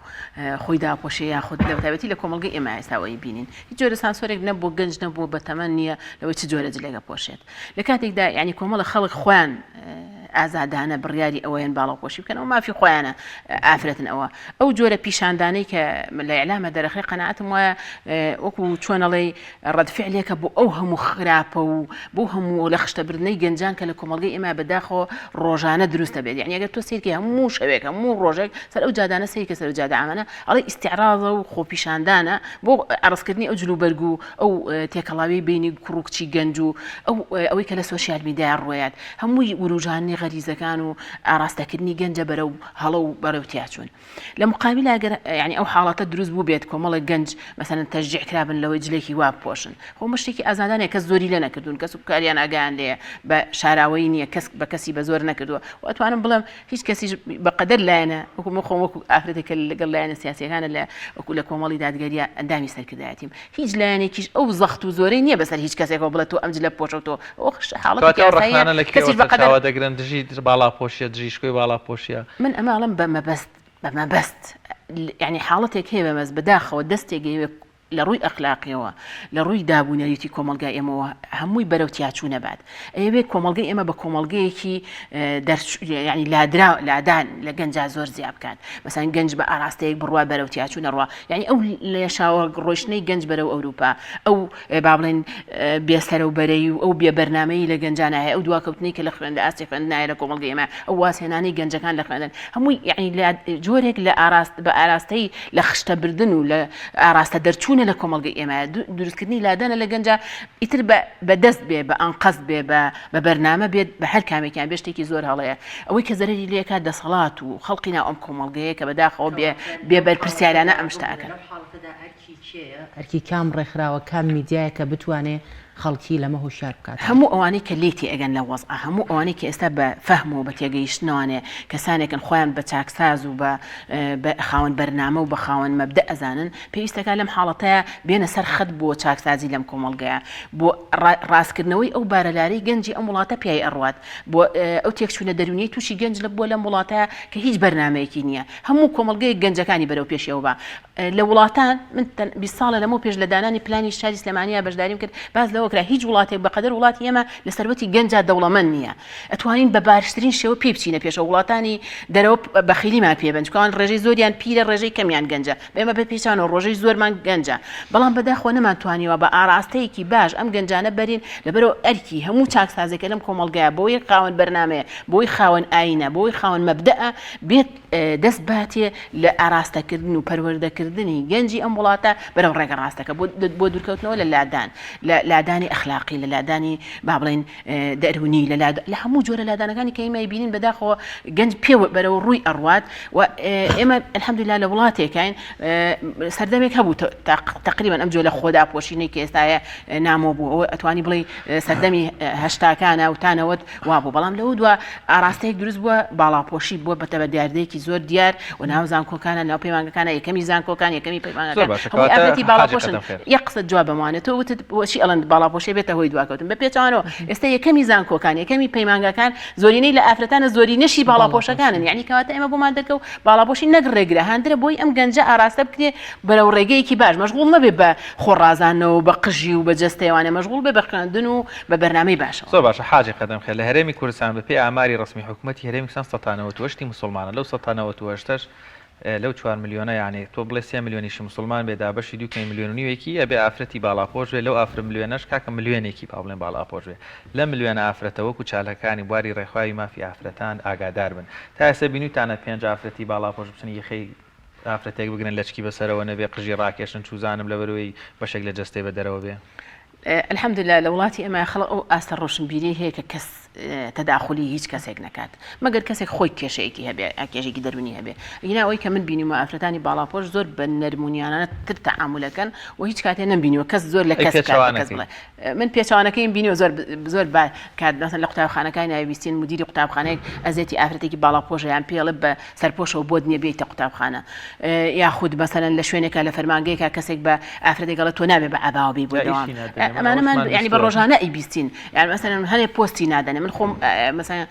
خۆی داپۆشێ یاخود لە تایبەتی لە کۆمەڵگەی ئێمە ئێستاوەی بینین هیچ جۆرە سانسۆرێک نەبوو گەنج نەبوو بە تەمەن نییە لەوەی چ جۆرە جلێگە پۆشێت لە کاتێکدا یعنی کۆمەڵە خەڵک خۆیان ئازادانە بڕیاری ئەوەیان باڵاپۆشی بکەن و مافی خۆیانە ئافرەتن ئەو جۆرە پیشاندانەی کە لە ئیعلامە دەرەخی قەناعەتم وایە وەکو چۆنەڵێ ڕەدفعلێکە بۆ ئەو هەموو خراپە و بۆ هەموو لە خشتەبردنەی گەنجان کە لە کۆمەڵگەی ئێمە بەداخەوە ڕۆژانە دروستە بێت یعنی ئەگەر تۆ سیرکە هەموو شەوێک هەموو ڕۆژێک سەر ئەو جادانە سیرکە سەر جادە ئامانە ئەڵێ ئیستیعراضە و خۆپیشاندانە بۆ عرضکردنی ئەو جلوبەرگ و ئەو تێکەڵاوی بینی کوڕکچی گەنج و ئەوەی کە لە سۆشیال میدیا ڕۆیات هەمووی وروژانی غەریزەکان و ئاراستەکردنی گەنجە بەرەو هەڵە و بەرەوتیا چوون لە مقابل ئەگەر یعنی ئەو حاڵەتە دروست بوو بێت کۆمەڵێک گەنج مەسەن تەشجیع کرابن لەوەی جلێکی وا بپۆشن خۆ مشتێکی ئازادانەیە کەس زۆری لە نەکردوون کەس و کاریان ئاگیان لێ بە شاراوەی نییە کەس بە کەسی بە زۆر نەکردووە و ئەتوانم بڵێم هیچ کەسی بەقەدەر لایەنە وەکو خۆم وەکو ئافرەتێکە لەگەڵ لایەنە سیاسیەکانە وەکو لە کۆمەڵی دادگەریە ئەندامی سەرکردایەتیم هیچ لایەنێکیش ئەو زەخت و زۆرەی نییە بەسەر هیچ کەسێکەوە بڵێت تۆ ئەم جلە پۆشەوتۆ حاڵەتەوە دەگرن دژی باڵاپۆشیە دژی شکۆی باڵاپۆشیە من ئەماڵم بەمەبەست یعنی حاڵەتێک هەیە بەمەست بەداخەوە دەستێک لە ڕووی ئەخلاقیەوە لە ڕووی دابوونەریتی کۆمەلگای ئێمەوە هەمووی بەرەو تیاچوو نەبات ئەوێ کۆمەلگای ئێمە بە کۆمەلگەیەکی ینی لادان لە گەنجا زۆر زیاب بکات مەسەن گەنج بە ئاراستەیەک بڕوا بەرەو تیاچوو نەڕوا یعنی ئەو لێشاوە ڕۆیشتنەی گەنج بەرەو ئەوروپا ئەو با بڵێن بێسەرە و بەرەی و ئەو بێبەرنامەی لە گەنجانە هەیە ئەو دواکەوتنەی کە لە خوێندە ئاستی خوێندنایە لە کۆمەلگای ئێمە ئەو واسێنانەی گەنجەکان لە خوێندن هەمووی یعنی جۆرێک بە ئاراستەی لە خشتەبردن و لە ئاراستە دەرچوون بوونە لە کۆمەڵگەی ئێمە دروستکردنی لادانە لە گەنجە ئیتر بەدەست بێ بە ئەنقەست بێ بە بەرنامە بێت بە هەر کامێکیان بێ شتێکی زۆر هەڵەیە ئەوەی کە زەرری لێکا دەسەڵات و خەڵقی ناو ئەم کۆمەڵگەیە کە بەداخەوە بێ بەرپرسیارانە ئەم شتاکەن ئەرکی کام ڕێکخراوە کام میدیایە کە بتوانێت خەڵکی لەمە هوشیار بکات هەموو ئەوانەی کە لێتی ئەگەن لە وەزع هەموو ئەوانەی کە ئێستا بە فەهم و بە تێگەیشتنەوەنێ کەسانێکن خۆیان بە چاکساز و بە خاوەن بەرنامە و بە خاوەن مەبدە ئەزانن پێویستەکە لەم حاڵەتەیە بێنە سەر خەت بۆ چاکسازی لەم کۆمەڵگەیە بۆ ڕاستکردنەوەی ئەو بارەلارەی گەنجی ئەم وڵاتە پیای ئەڕوات بۆ ئەو تێکچوونە دەرونی تووشی گەنج لە بۆ لەم وڵاتەیە کە هیچ بەرنمەیەکی نییە هەموو کۆمەڵگەی گەنجەکانی بەرەو پێشەوە بە لە وڵاتان من 20 ساڵە لەمە پێش لە دانانی پلانی شاری سلێمانیا بەشداریم کرد باز لەوە کرا هیچ وڵاتێک بەقەدەر وڵاتی ئێمە لە سەربەتی گەنجا دەوڵەمەند نییە ئەتوانین بە باشترین شێوە پێ بچینە پێشە وڵاتانی دەرەوە بەخیلیمان پێبن چکان ڕێژەی زۆریان پیرە ڕێژەی کەمیان گەنجە بێمە بە پێچانەوە ڕۆژەی زۆرمان گەنجە بەڵام بەداخۆ نەمانتوانیوە بە ئاراستەیەکی باش ئەم گەنجانە بەرین لەبەرەوە ئەرکی هەموو چاکسازێکە لەم کۆمەڵگەیە بۆی خاوەن بەرنامەیە بۆی خاوەن ئاینە بۆی خاوەن مەبدەە بێت دەست باتێ لە ئاراستەکردن و پەروەردەکردنی گەنجی ئەم وڵاتە بەرەو ڕێگە ڕاستەکە بۆ دوورکەوتنەوە لە لادانی ئەخلاقی لە لادانی با بڵێن دەرونی لە هەموو جۆرە لادانەکانی کە ئێمە بینین بەداخەوە گەنج پێ بەرەوە ڕووی ئەڕوات و ئێمە الحەمدوللا لە وڵاتێکین سەردەمێک هەبوو تقریبا ئەم جۆ لە خۆدا پۆشینەی کە ئێستاە نامۆ بوو ئەوە ئەتوانی بڵێ سەردەمی هەشتاکانە و تانەوەت وابوو بەڵام لەوە دووە ئاراستەیەک دروست بووە باڵاپۆشی بووە بەتە بە دیاردەیەکی زۆر دیار و ناو زانکۆکانە ناو پەیمانگەکانە یەکەمی زانکۆکان یەکەمی پەیمانگەکان باڵاپۆشن یەک قسە جواب بمانێت تۆ وتت بۆچی ئەڵەن باڵاپۆشی بێتە هۆی دواکەوتن بە پێچوانەوە ئێستا یەکەمی زانکۆکان یەکەمی پەیمانگەکان زۆرینەی لە ئافرەتانە زۆری نەشی باڵاپۆشەکانن یعنی کەواتە ئێمە بۆمان دەکە و باڵاپۆشی نەگڕێگرە هەندرە بۆی ئەم گەنجە ئاراستە بکرێ بەرەو ڕێگەیەکی باش مەشغوڵ نەبێ بە خۆڕازانەوە بە قژی و بە جەستەیوانە مەشغوڵ بێ بە خوێندن و بە بەرنامەی باشەوە زۆر باشە حاجی قەدەم خێر لە هەرێمی کوردستان بەپێی ئاماری ڕسمی حکوومەتی هەرێمی کوردستان 198 مسلمانە لەو 198 لەو 4 میلیۆنە یعنی تۆ بڵێ 3 میلیۆنیشی مسلمان بێدا بەشی 2 میلیۆن و نیوێکی ئەبێ ئافرەتی باڵاپۆش بێ لەو ئافر میلیۆنەش کاکە میلیۆنێکی با بڵێن باڵاپۆش بێ لە میلیۆنە ئافرەتە وەکو چالەکانی بواری ڕێخواوی مافی ئافرەتان ئاگادار بن تا ئێستا بینوتانە 5 ئافرەتی باڵاپۆش بچن یەخەی ئافرەتێک بگرن لەچکی بەسەرەوە نەبێ قژی ڕاکێشن چوزانم لەبەرەوەی بەشێک لە جەستەی بە دەرەوە بێ الحەمدلله لە وڵاتی ئێمە خەڵق ئەو ئاستە ڕۆشنبیری هەیە کە کەس تەداخلی هیچ کەسێک نکات مەگەر کەسێک خۆی کێشەیەکی هەبێ کێژێکی دەرونی هەبێ ئینا ئەوەی کە من بینیمە ئافرەتانی باڵاپۆش زۆر بە نەرمونیانە تر تەعاملەکەن و هیچ کاتێ نەبینیوە کەس زۆر لە کەس بڵێ من پێچوانەکەیم بینیوە زۆر کات لە قوتابخانەکانی ناویستین مدیری قوتابخانەیەک ئەزێتی ئافرەتێکی باڵاپۆشیان پێڵێ بە سەرپۆشەوە بۆ نییە بێتە قوتابخانە یاخود مەسەلەن لە شوێنێکە لە فەرمانگەیەکە کەسێک بە ئافرەتێک گەڵێت تۆ نابێ بە ئەباوبی بۆ دەوام ئەمانەمان یعنی بە ڕۆژانە ئەیبیستین یعنی مەسەلەن هەنێ پۆستی نادەنێ من خۆم مثلا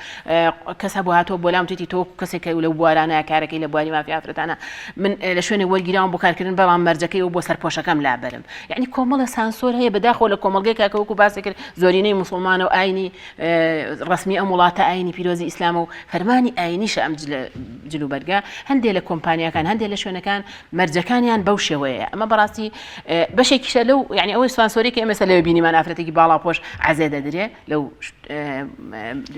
کەسە بۆ هاتۆ بۆ لام توێتی تۆ کەسێک لە بوارانە کارەکەی لە بواری مافی ئافرەتانە من لە شوێنێ وەرگیراوم بۆ کارکردن بەڵام مەرجەکەی و بۆ سەرپۆشەکەم لابەرم یعنی کۆمەڵە سانسۆر هەیە بەداخەوە لە کۆمەڵگەی کاکەوەکو باسی کرد زۆرینەی مسلمانە و ئاینی ڕسمی ئەم وڵاتە ئاینی پیرۆزی ئیسلامە و فەرمانی ئاینیشە ئەم جلوبەرگە هەندێک لە کۆمپانیەکان هەندێک لە شوێنەکان مەرجەکانیان بەو شێوەیە ئەمە بەڕاستی بەشێکیشە لەو یعنی ئەوەی سانسۆری کە ئێمە لەوێ بینیمان ئافرەتێکی باڵاپۆش عەزێ دەدرێ لەو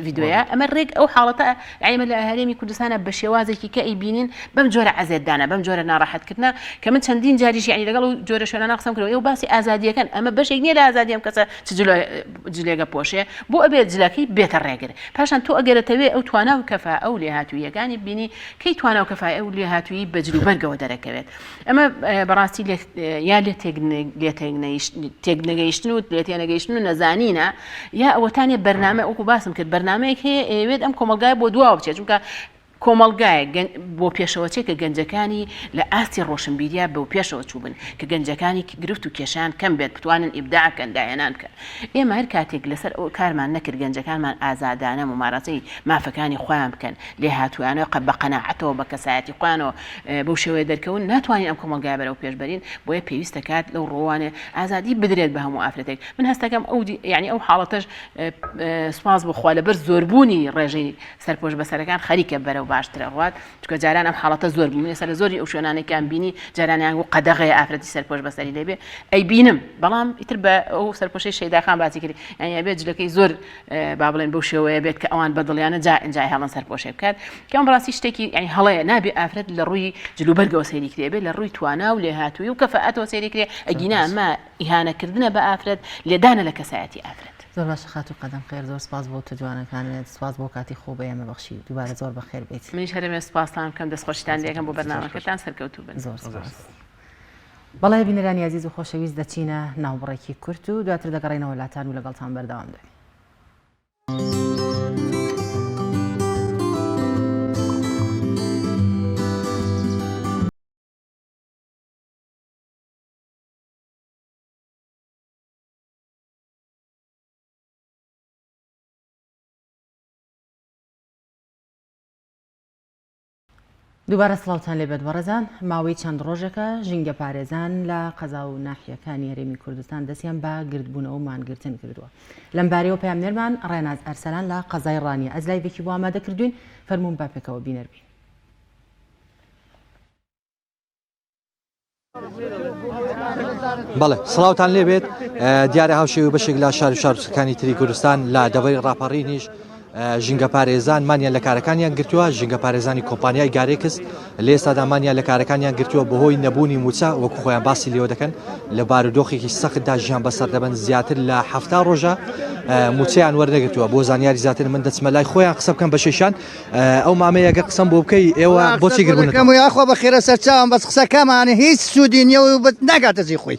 ڤیدۆیە ئەمە ڕێک ئەو حاڵەتە ئەمە لە هەرێمی کوردستانە بە شێوازێکی کە ئەیبینین بەم جۆرە عەزێتدانە بەم جۆرە ناڕەحەتکردنە کە من چەندین جاریش یعنی لەگەڵ و جۆرە شوێنانە قسەم کردەوە ئێوە باسی ئازادیەکەن ئەمە بەشێک نییە لە ئازادی ئەم کەسە چ جلێگە پۆشێ بۆ ئەبێت جلەکەی بێتە ڕێگر پاشان تۆ ئەگەرەتەوێ ئەو توانە و کەفا ئەو لێهاتوویەکانی بینی کەی توانە و کەفای ئەو لێهاتووی بە جلوبەرگەوە دەرەکەوێت ئەمە بەڕاستی یا لێ تێگنەگەیشتن و لێتێنەگەیشتن و نەزانینە یا ئەوەتانێ بەرنامە ئەوکو باسم کرد بەرنمەیەک هەیە ئەوێت ئەم کۆمەلگای بۆ دواوە بچێت چونکە کۆمەلگایە بۆ پێشەوەچێک کە گەنجەکانی لە ئاستی ڕۆشنبیریا بەو پێشەوە چوو بن کە گەنجەکانی گرفت و کێشان کەم بێت بتوانن ئیبداعکەن داهێنان کە ئێمە هەر کاتێک لەسەر ئەو کارمان نەکرد گەنجەکانمان ئازادانە ممارەسەی مافەکانی خۆیان بکەن لێ هاتوویانەوە بە قەناعەتەوە بە کەسایەتی خۆیانەوە بەو شێوەیە دەرکەون ناتوانین ئەم کۆمەلگای بەرەو پێشبەرین بۆیە پێویستە کات لەو ڕۆوانێ ئازادی بدرێت بە هەموو ئافرەتێک من هەستەکەم ئەو یعنی ئەو حاڵەتەش سپاس بخوا لەبەر زۆربوونی ڕێژەی سەرپۆش بەسەرەکان خەریکە بەرەو باشترە ڕات چکە جاران ئەم حاڵەتە زۆر بوو ێستا لە زۆری ئەو شوێنانێکیان بینی جارانیان و قەدەغی ئافرەتی سەرپۆش بەسەری لێبێ ئەی بینم بەڵام ئیتر بە ئەو سەرپۆشەی شەیداخان باسی کردی یعنی بێت جلەکەی زۆر با بڵێن بەو شێوەیە بێت کە ئەوان بەدڵیانە جای هەڵەن سەرپۆشێ بکات کەم بەڕاستی شتێکی ینی هەڵەیە نابێ ئافرەت لە ڕووی جلوبەرگەوە سەیری کرێ بێ لە ڕووی توانا و لێهاتووی و کەفەئەتەوە سەیری کرێ ئەگینا ئەمە ئیهانەکردنە بە ئافرەت لێدانە لە کەسایەتی ئافرەت. زۆر باشە خاتو قەدەم خێر زۆر سپاس بۆ تو جوانەکانت سپاس بۆ کاتی خۆ بە ئێمە بەخشی دووبارە زۆر بەخێر بێت. منیش هەرێمێ سپاسان بکەم دەستخۆشتان لێکەم بۆ بەرنامەکەتان سەرکەوتوو بن. زۆر سپاس. بەڵێ بینەرانی عزیز و خۆشەویست دەچینە ناوبڕێکی کورت و دواتر دەگەڕێنەوە لاتان و لەگەڵتان بەردەوام دەبین. دووبارە سڵاوتان لێبێت بەڕێزان ماوەی چەند ڕۆژێکە ژینگە پارێزان لە قەزا و ناحیەکانی هەرێمی کوردستان دەستیان بە گردبوونەوە و مانگرتن کردووە لەم بارەیەوە پامنێرمان ڕێناز ئەرسەلان لە قەزای ڕانیە ئەز لایڤێکی بۆ ئامادە کردوین فەرموون باپێکەوە بینەربین. بەڵێ سڵاوتان لێبێت دیارە هاوشێوی بەشێک لە شار و شارچەکانی تری کوردستان لە دەبەری ڕاپەڕینیش ژینگە پارێزان مانیان لە کارەکانیان گرتووە ژینگە پارێزانی کۆمپانیای گارێکس لە ئێستادا مانیان لە کارەکانیان گرتووە بەهۆی نەبوونی موچە وەکو خۆیان باسی لێوە دەکەن لە بارودۆخێکی سەختدا ژیان بەسەر دەبن زیاتر لە 7 ڕۆژە موچەیان وەرنەگرتووە بۆ زانیاری زیاتر من دەچمە لای خۆیان قسە بکەم بە شێشان ئەو مامەیە ئەگەر قسەم بۆ بکەی ئێوە بۆچی گربوونەکەم یاخۆ بە خێرە سەرچاوم بەس قسەکەمانە هیچ سوودی نییە و ناگاتە زی خۆی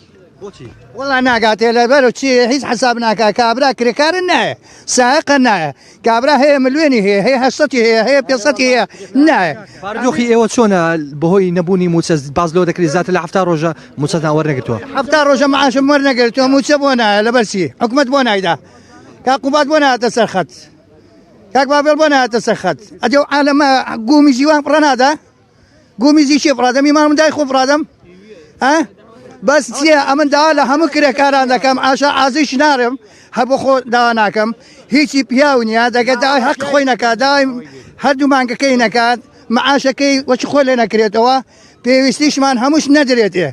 وڵا ناگاتێ لەبەر و چی هیچ حساب ناکە کابرا کرێکارن نایە ساقە نایە کابرا هەیە ملوێنی هەیە هەیە هەشتی هەیە هەیە پێسەتی هەیە نایە بارودۆخی ئێوە چۆنە بەهۆی نەبوونی موچە باز لەوە دەکرێت زیاتر لە 7 ڕۆژە موچەتان وەرنەگرتووە 7 ڕۆژە معاشم وەرنەگرتووە موچە بۆ نایە لەبەرچی حکومەت بۆ نایدا کاقوبات بۆ نهاتە سەر خەت کاک بابێڵ بۆ نهاتە سەر خەت ئەدێ عالەمە گومی زیوان پڕەنادا گومی زیشی پڕادەم ئیمانم دای خۆ پڕادەم بەس چییە ئەمن داوا لە هەموو کرێکاران دەکەم ئاشا ئازیش نارم هەبوو خۆ داوا ناکەم هیچی پیاو نییە دەگە داوای حەق خۆی نەکات داوای هەردوو مانگەکەی نەکات معاشەکەی وەچ خۆ لێ نەکرێتەوە پێویستیشمان هەمووش نەدرێتێ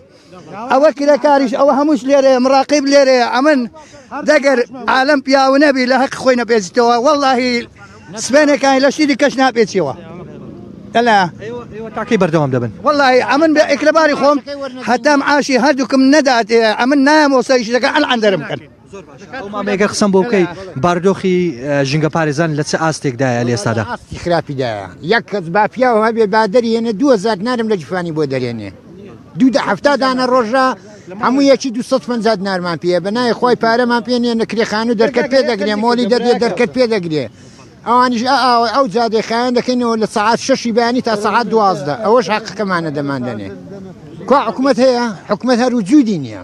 ئەوە کرێکاریش ئەوە هەمووش لێرێ مراقیب لێرێ ئەمن دەگەر عالەم پیاو نەبی لە حەق خۆی نەپێچیتەوە وەڵڵاهی سبێنەکانی لە شیری کەش ناپێچیەوە تاکەی بەردەوام دەبن والله ئەمن بە ئێکلەباری خۆم هەتام عاشی هەردووکم نەداتێ ئەمن نایەمەوەسەیش دەکەن ئەلعەن دەرم بکەن ئەگەر قسەم بۆ بکەی بارودۆخی ژینگە پارێزان لە چه ئاستێکدایە لە ئێستادا خراپیدایە یەک کەس باپیاوە هەبێ بادەری هێنە 2000 نارم لە جیفانی بۆ دەرێنێ 270 دانە ڕۆژە هەموو یەکی 250 نارمان پێ بەنای خۆی پارەمان پێنێ نەکرێخان و دەرکەت پێ دەگرێ مۆلی دەردێ دەرکەت پێ دەگرێ ئەوانیش ئەو جادێ خایان دەکەنەوە لە ساعات 6 بەیانی تا ساعات 12 ئەوەش حەقەکەمانە دەماندنێ کو حکوومەت هەیە حکوومەت هەر وجودی نییە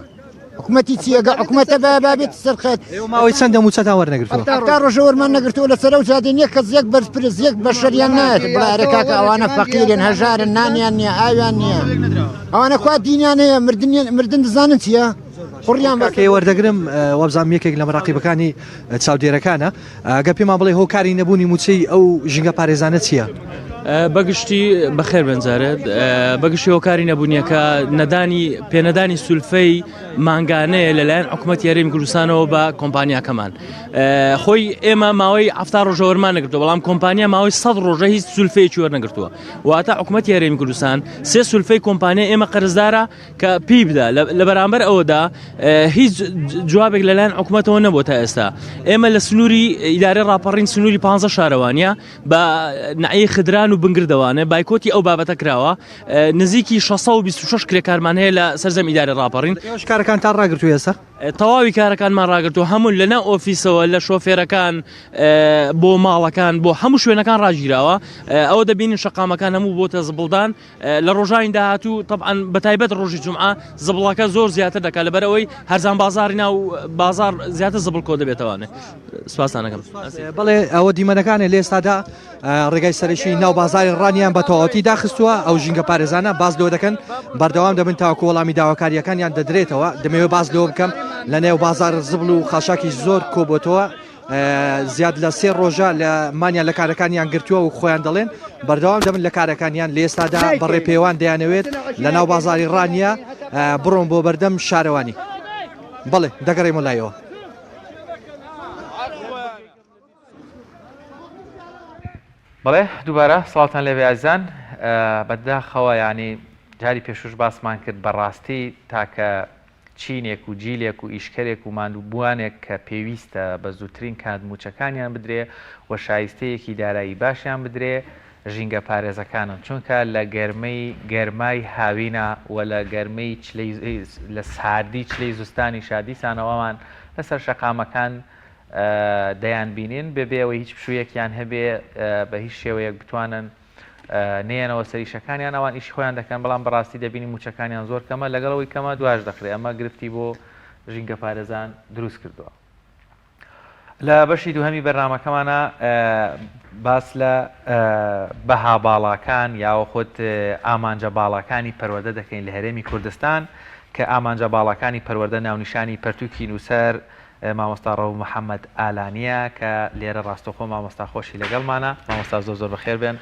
حکوومەتی چیەگە حکوومەتە بابێت سەرخەت ماوەی چەندە موچەتان وەرنەگرتووە تا ڕۆژە وەرمان نەگرتووە لە سەرەوە جادێ نییە کەس یەک بەرپرس یەک بەشەریان نایەت بڵارە کاکە ئەوانە فەقیرن هەژارن نانیان نییە ئاویان نییە ئەوانە کوا دینیان هەیە مردن دەزانن چییە قڕیان بەکەی وەردەگرم وەبزانام یەکێک لە مەراقیبەکانی چاودێرەکانە گە پێمان بڵێ هۆکاری نەبوونی موچەی ئەو ژینگە پارێزانە چییە؟ بەگشتی بەخێر بنجارێت بەگشتی هۆکاری نەبوونیەکە پێنەدانی سولفەی مانگانەیە لەلایەن حکوومەتی هەرێمی کوردستانەوە بە کۆمپانیاکەمان خۆی ئێمە ماوەی 7 ڕۆژە وەرمان نەگرتووە بەڵام کۆمپانیا ماوەی 100 ڕۆژە هیچ سولفەیەکی وەرنەگرتووە واتە حکوومەتی هەرێمی کوردستان 3 سولفەی کۆمپانیا ئێمە قەرزدارە کە پێی بدا لە بەرامبەر ئەوەدا هیچ جوابێک لەلایەن حکوومەتەوە نەبووە تا ئێستا ئێمە لە سنووری ئیدارەی ڕاپەڕین سنووری 15 شارەوانیە بە نعی خدران و بنگردەوانە بایکۆتی ئەو بابەتە کراوە نزیکی 626 کرێکارمان هەیە لە سەرزەم ئیدارەی ڕاپەڕین کارەکانتان ڕاگرتووە ئێستا تەواوی کارەکانمان ڕاگرتووە هەموو لەناو ئۆفیسەوە لە شۆفێرەکان بۆ ماڵەکان بۆ هەموو شوێنەکان ڕاگیراوە ئەوە دەبینین شەقامەکان هەموو بۆتە زبڵدان لە ڕۆژانی داهاتوو طبعاً بەتایبەت ڕۆژی جومعە زبڵەکە زۆر زیاتر دەکات لەبەرەوەی هەرزان بازاری ناو بازار زیاتر زبڵ کۆ دەبێتەوانێ سوپاسانەکەم بەڵێ ئەوە دیمەنەکانێ لە ئێستادا ڕێگای سەرشی ناو بازاری ڕانیان بە تەواوەتی داخستووە ئەو ژینگە پارێزانە باز لەوە دەکەن بەردەوام دەبن تاوەکو وەڵامی داواکاریەکانیان دەدرێتەوە دەمەوێت باز لەوە بکەم لە نێو بازار زبڵ و خاشاکی زۆر کۆبۆتەوە زیاد لە 3 ڕۆژە لە مانیان لە کارەکانیان گرتووە و خۆیان دەڵێن بەردەوام دەبن لە کارەکانیان لە ئێستادا بەڕێ پێوان دەیانەوێت لە ناو بازاری ڕانیە بڕۆن بۆ بەردەم شارەوانی بەڵێ دەگەڕێمە لایەوە. بەڵێ دووبارە سڵاوتان لێبێ ئازان بەداخەوە ینی جاری پێشوش باسمان کرد بەڕاستی تاکە چینێک و جیلێک و ئیشکەرێک و ماندووبووانێک کە پێویستە بە زووترین کات موچەکانیان بدرێ و شایستەیەکی دارایی باشیان بدرێ ژینگە پارێزەکانن چونکە لە گەرمای هاوینە و لە گەرمەی لە ساردی چلەی زستانی شادیسانەوەمان لەسەر شەقامەکان دەیان بینین بێبێەوە هیچ پشوویەکیان هەبێ بە هیچ شێوەیەک بتوانن نێنەوە سەریشەکانیان ئەوان ئیش خۆیان دەکەن بەڵام بەڕاستی دەبینی موچەکانیان زۆر کەمە لەگەڵەوەی کەمە دوای دەخرێ ئەمە گرفتی بۆ ژینگە پارێزان دروست کردووە. لە بەشی دووهەمی بەرنامەکەمانە باس لە بەها باڵاکان یاوە خۆت ئامانجە باڵەکانی پەروەردە دەکەین لە هەرێمی کوردستان کە ئامانجە باڵەکانی پەروەردە ناونیشانی پەرتووکی نووسەر مامۆستا ڕەو محەممەد ئالانیە کە لێرە ڕاستەخۆ مامۆستا خۆشی لەگەڵمانە مامۆستا زۆر بەخێر بێن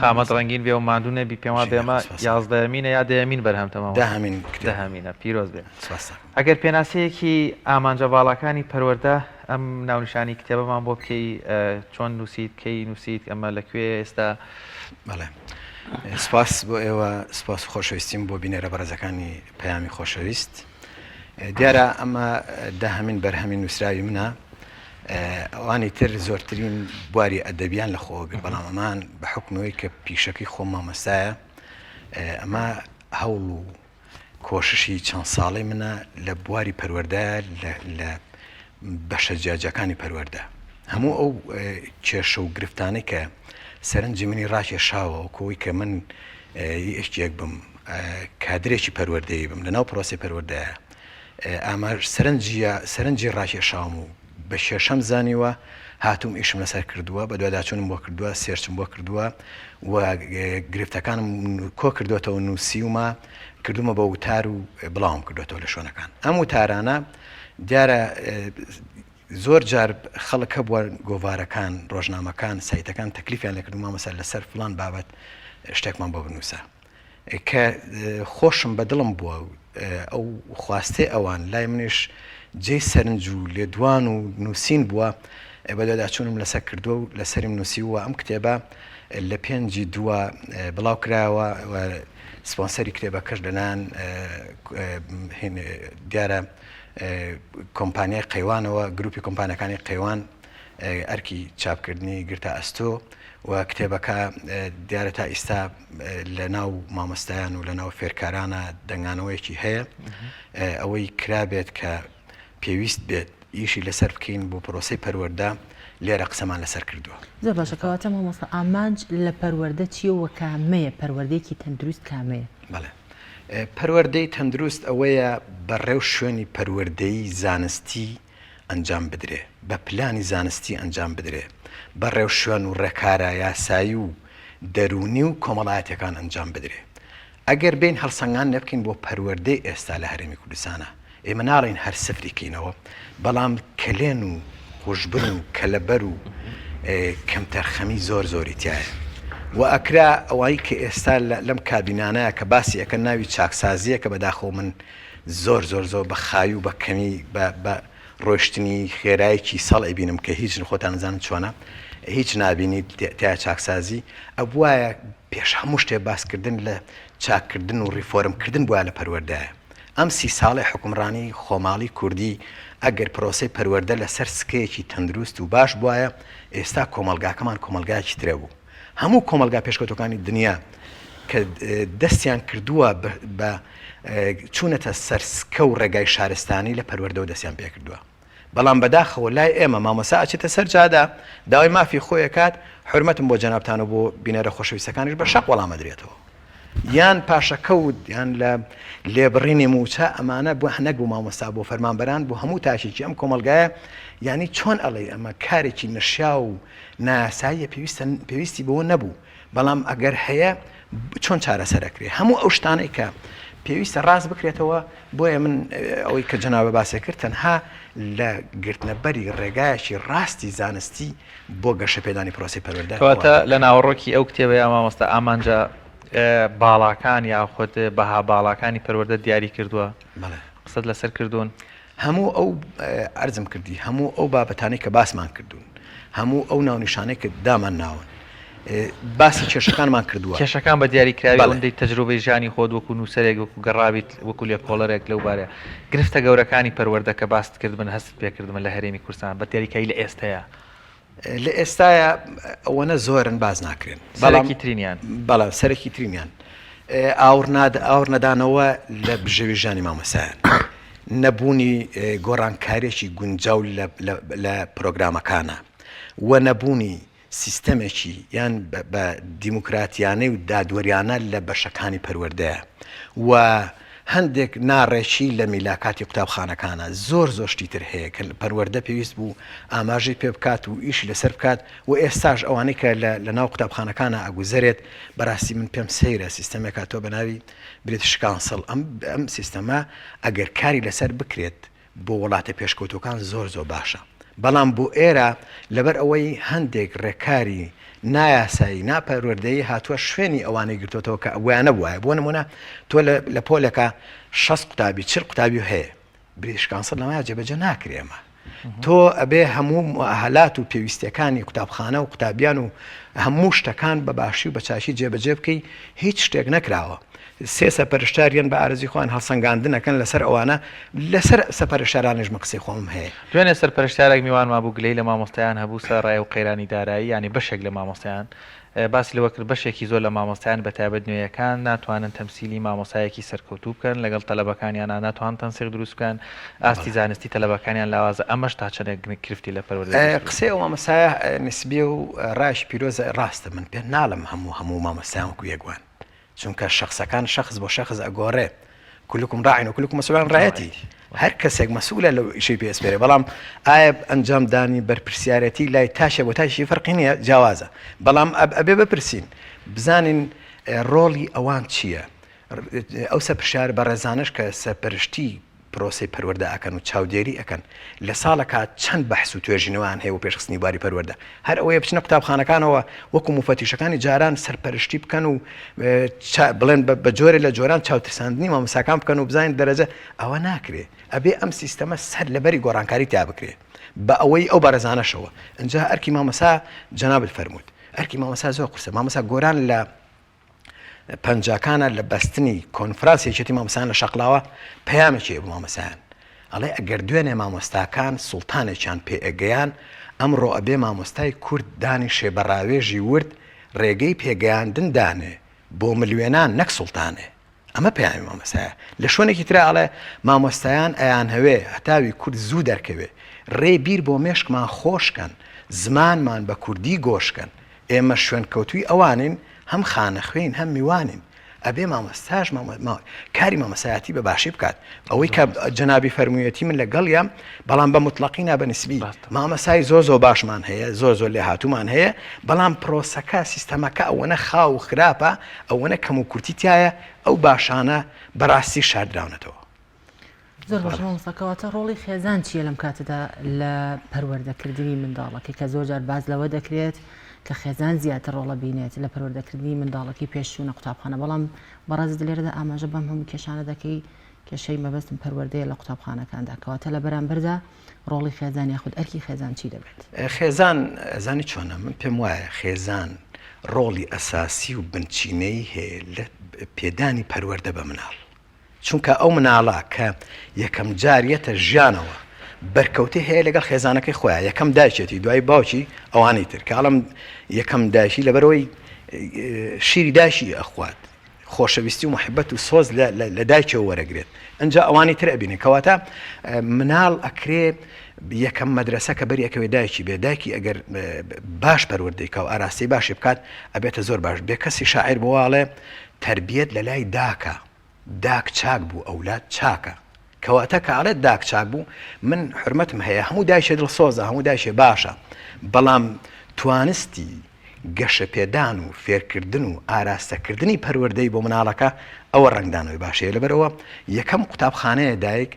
خامەت ڕەنگین بێ و ماندوو نەبی پێما بێمە 11مینە یا دەمین بەرهەمتەمەوە دەهەمینە پیرۆز بێن. ئەگەر پێناسەیەکی ئامانجە باڵەکانی پەروەردە ئەم ناونیشانی کتێبەمان بۆ بکەی چۆن نووسیت کەی نووسیت ئەمە لەکوێ ئێستا؟ بەڵێ سپاس بۆ ئێوە سپاس خۆشەویستیم بۆ بینێرە بەڕێزەکانی پەیامی خۆشەویست. دیارە ئەمە داهەمین بەرهەمی نووسراوی منە ئەوانی تر زۆرترین بواری ئەدەبیان لە خۆگر بەڵام ئەمان بە حکمەوەی کە پیشەکەی خۆ مامەستایە ئەمە هەوڵ و کۆششی چەند ساڵی منە لە بواری پەروەردە لە بەشە جیاجەکانی پەروەردە هەموو ئەو کێشە و گرفتانەی کە سەرنجی منی ڕاکێشاوە و کۆی کە من یەکێک بم کادرێکی پەروەردەیی بم لەناو پرۆسی پەروەردەیە ئامار سەرنجی ڕاکێشاوم و بە شێشەم زانیوە هاتووم ئیشم لەسەر کردووە بە دواداچوونم بۆ کردووە سێرچم بۆ کردووە و گرفتەکانم کۆ کردوێتەوە نووسیومە کردومە بە وتار و بڵاوم کردوێتەوە لە شوێنەکان ئەم وتارانە دیارە زۆر جار خەڵک هەبووە گۆڤارەکان ڕۆژنامەکان سایتەکان تەکلیفیان لێکردومە مەسەر لەسەر فڵان بابەت شتێکمان بۆ بنووسە کە خۆشم بە دڵم بووە ئەو خواستێ ئەوان لای منیش جێی سەرنج و لێدوان و نووسین بووە بە دواداچوونم لەسەر کردووە و لەسەریم نووسیوە ئەم کتێبە لە 5 دووە بڵاو کراوە و سپۆنسەری کتێبەکەش لەنان دیارە کۆمپانیای قەیوانەوە گروپی کۆمپانیەکانی قەیوان ئەرکی چاپکردنی گرتە ئەستۆ و کتێبەکە دیارە تا ئێستا لە ناو مامۆستایان و لە ناو فێرکارانە دەنگانەوەیەکی هەیە ئەوەی کرابێت کە پێویست بێت ئیشی لەسەر بکەین بۆ پرۆسی پەروەردە لێرە قسەمان لەسەر کردووە. زۆر باشەکەواتە مامۆستا ئامانج لە پەروەردە چیەوە کامەیە پەروەردەیەکی تەندروست کامەیە؟ بەڵێ پەروەردەی تەندروست ئەوەیە بەڕێو شوێنی پەروەردەیی زانستی ئەنجام بدرێ بە پلانی زانستی ئەنجام بدرێ بە ڕێو شوێن و ڕێکارە یاسایی و دەرونی و کۆمەڵایەتەکان ئەنجام بدرێ ئەگەر بین هەڵسەنگان نەبکەین بۆ پەروەردەی ئێستا لە هەرێمی کوردستانە ئێمە ناڵین هەر سفریکەینەوە بەڵام کلێن و خوشبن و کەلەبەر و کەمتەرخەمی زۆری تایە و ئەکرا ئەوەی کە ئێستا لەم کابینانەیە کە باسی ئەەکە ناوی چاکسازیە کە بەداخۆ من زۆر بە خاوی و بە کەمی بە ڕۆشتنی خێرایەکی ساڵ ئەبینم کە هیچ خۆتان نزانم چۆنە هیچ نابینی تا چاکسازی ئەبوایە پێش هەموو شتێ باسکردن لە چاکردن و ڕیفۆرمکردن بووە لە پەروەردەیە ئەم 30 ساڵی حکومڕانی خۆماڵی کوردی ئەگەر پرۆسی پەروەردە لەسەر سکەیەکی تەندروست و باش بووایە ئێستا کۆمەلگاکەمان کۆمەلگایەکی ترە بوو هەموو کۆمەلگا پێشکەوتەکانی دنیا کە دەستیان کردووە بە چوونەتە سەرسکە و ڕێگای شارستانی لە پەروەردەوە دەستیان پێ کردووە بەڵام بەداخەوە لای ئێمە مامۆستا ئەچێتە سەر جادا داوای مافی خۆی کات حرمەتم بۆ جەنابتانە بۆ بینەرە خۆشەویستەکانیش بە شەق وەڵامە درێتەوە یان پاشەکەوت یان لە لێبڕینی موچە ئەمانە بۆ هەنەک بوو مامۆستا بۆ فەرمانبەران بۆ هەموو تاشێکی ئەم کۆمەلگایە ینی چۆن ئەڵێ ئەمە کارێکی نەشیا و ناساییە پێویستی بۆ نەبوو بەڵام ئەگەر هەیە چۆن چارەسەرەکرێ هەموو ئەو شتانەی کە پێویستە ڕاست بکرێتەوە بۆیە من ئەوەی کە جەنابە باسێ کرد تەنها لە گرتنەبەری ڕێگایەکی ڕاستی زانستی بۆ گەشە پێدانی پرۆسی پەروەردە کەواتە لە ناوەڕۆکی ئەو کتێبە یا مامۆستا ئامانجا باڵاکان یاخود بەها باڵاکانی پەروەردە دیاری کردووە قسەت لەسەر کردوون هەموو ئەو ئەرزم کردی هەموو ئەو بابەتانەی کە باسمان کردوون هەموو ئەو ناونیشانەی کە دامان ناون باسی کێشەکانمان کردووە کێشەکان بە دیاریکراوی ئەوەندەی تەجروبەی ژانی خۆت وەکو نووسەرێک وەکو گەڕاویت وەکو لێکۆڵەرێک لەو بارەیە گرفتە گەورەکانی پەروەردە کە باست کردبن هەست پێکردمە لە هەرێمی کوردستان بە دیاریکایی لە ئێستەیە لە ئێستاە ئەوەنە زۆرن باز ناکرێن بەڵامی ترینیان بەڵام سەرەکی ترینیان ئاور نەدانەوە لە بژەوی ژانی مامۆسایان نەبوونی گۆڕانکارێکی گونجاو لە پرۆگرامەکانە و نەبوونی سیستەمێکی یان بە دیموکراتیانەی و دادوەریانە لە بەشەکانی پەروەردەیە و هەندێک ناڕێکی لە میلاکاتی قوتابخانەکانە زۆر زۆشتی تر هەیە کە پەروەردە پێویست بوو ئاماژەی پێ بکات و ئیشی لەسەر بکات و ئێستاش ئەوانەی کە لە ناو قوتابخانەکانە ئەگوزارێت بەڕاستی من پێم سەیرە سیستەمێکا تۆ بەناوی برێت شکانسڵ ئەم سیستەمە ئەگەر کاری لەسەر بکرێت بۆ وڵاتە پێشکەوتەکان زۆر زۆر باشە بەڵام بۆ ئێرە لەبەر ئەوەی هەندێک ڕێکاری نایاسایی ناپەروەردەیی هاتووە شوێنی ئەوانەی گرتوتەوە کە ئەویانە بواە بۆ نمونە تۆ لە پۆلەکە 6 قوتابی 40 قوتابی هەیە بریشکانسەر لەمایە جێبەجێ ناکرێمە تۆ ئەبێ هەموو مؤهلات و پێویستیەکانی قوتابخانە و قوتابیان و هەموو شتەکان بە باشی و بە چاشی جێبەجێ بکەی هیچ شتێک نەکراوە سێ سەپەرشتاریان بە ئارزی خۆیان هەڵسەنگاندنەکەن لەسەر ئەوانە لەسەر سەپەرشتارانیش قسەی خۆم هەیە دوێنێ سەرپەرشتارێک میوان مابوو گلەی لە مامۆستایان هەبوو سەرڕای و قەیرانی دارایی ینی بەشێک لە مامۆستایان باسی لەوە کرد بەشێکی زۆر لە مامۆستایان بە تایبەت نوێیەکان ناتوانن تەمسیلی مامۆسایەکی سەرکەوتوو بکەن لەگەڵ تەلەبەکانیانە ناتوان تەنسیق دروست بکەن ئاستی زانستی تەلەبەکانیان لاوازە ئەمەش تا چەندێک کرفتی لە پەروەردە قسەی ئەو مامۆسایە نسبی و ڕاش پیرۆزە ڕاستە من پێ ناڵم هەموو مامۆستایان وەکو یەکوان چونکە شخصەکان شخص بۆ شخص ئەگۆڕێ كلكم راع وكلكم مسؤول عن رعايته هر کەسێک مەسئولە لەو شەی پێسپێرێ بەڵام ئایا ئەنجام دانی بەرپرسیارەتی لای تاشە بۆ تاشی فەرقی نییە جیاوازە بەڵام ئەبێ بپرسین بزانین ڕۆڵی ئەوان چییە ئەو سەرپرسیار بە ڕێزانش کە سەرپەرشتی پرۆسی پەروەردە ئەکەن و چاودێری ئەکەن لە ساڵەکە چەند بەحث و توێژینەوەیان هەیە و پێشخستنی باری پەروەردە هەر ئەوەیە بچنە قوتابخانەکانەوە وەکو موفەتیشەکانی جاران سەرپەرشتی بکەن و بڵێن بە جۆرە لە جۆران چاوترساندنی مامۆساکان بکەن و بزانین دەرەجە ئەوە ناکرێ ئەبێ ئەم سیستەمە سەر لەبەری گۆڕانکاری تا بکرێ بە ئەوەی ئەو بەڕێزانەشەوە ئەنجا ئەرکی مامۆسا جەنابت فەرمووت ئەرکی مامۆسا زۆر قورسە مامۆسا گۆران لە پەنجاکانە لە بەستنی کۆنفرانسی یەکێتی مامۆسایان لە شەقڵاوە پەیامێکی بۆ مامۆسایان ئەڵێ ئەگەر دوێنێ مامۆستاکان سوڵتانێکیان پێ ئەگەیان ئەمڕۆ ئەبێ مامۆستای کورد دانی شێبەڕاوێژی ورد ڕێگەی پێگەیاندن دانێ بۆ ملیێنان نەک سوڵتانێ ئەمە پەیامی مامۆسایە لە شوێنێکی ترە ئەڵێ مامۆستایان ئەیان هەوێ هەتاوی کورد زوو دەرکەوێ ڕێ بیر بۆ مێشکمان خۆشکەن زمانمان بە کوردی گۆشکەن ئێمە شوێن کەوتوی ئەوانین هەم خانە خوێن هەم میوانین ئەبێ مامۆستاش کاری مامۆسایەتی بە باشی بکات ئەوەی کە جەنابی فەرموویەتی من لەگەڵیان بەڵام بە مطلقینا بە نسبی مامۆسای زۆر باشمان هەیە زۆر لێ هاتوومان هەیە بەڵام پرۆسەکە سیستەمەکە ئەوەنە خاو و خراپە ئەوەنە کەم و کورتیتایە ئەو باشانە بەڕاستی شاردراونەتەوە زۆر باش مامۆستاکەواتە ڕۆڵی خێزان چییە لەم کاتەدا لە پەروەردەکردنی منداڵەکە کە زۆر جار باز لەوە دەکرێت کە خێزان زیاتر ڕۆڵە بینێت لە پەروەردەکردنی منداڵەکەی پێشچوونە قوتابخانە بەڵام بەڕازت لێرەدا ئاماژە بەم هەموو کێشانە دەکەی کێشەی مەبەستم پەروەردەیە لە قوتابخانەکاندا کەواتە لە بەرامبەردا ڕۆڵی خێزان یاخود ئەرکی خێزان چی دەبێت خێزان زانی چۆنە من پێم وایە خێزان ڕۆڵی ئەساسی و بنچینەی هەیە لە پێدانی پەروەردە بە مناڵ چونکە ئەو مناڵە کە یەکەم جاریەتە ژیانەوە بەرکەوتی هەیە لەگەڵ خێزانەکەی خۆیان یەکەم دایکێتی دوای باوکی ئەوانەی تر کاڵم یەکەم دایشی لەبەرەوەی شیری داشی ئەخوات خۆشەویستی و محبەت و سۆز لە دایکەوە وەرەگرێت ئەنجا ئەوانی تر ئەبینێ کەواتە مناڵ ئەکرێ یەکەم مەدرسە کە بەریەکەوەی دایکی بێ دایکی ئەگەر باش پەروەردەیکە و ئاراستی باشی بکات ئەبێتە زۆر باش بێ کەسی شاعیر بۆواڵێ تربیەت لە لای داکە داک چاک بوو ئەولاد چاکە کەواتە کاڵێت داک چاک بوو من حرمەتم هەیە هەموو دایشێ دڵسۆزە هەموو دایشێ باشە بەڵام توانستی گەشە پێدان و فێرکردن و ئاراستەکردنی پەروەردەی بۆ مناڵەکە ئەوە ڕنگدانەوەی باشەیە لەبەرەوە یەکەم قوتابخانەیە دایک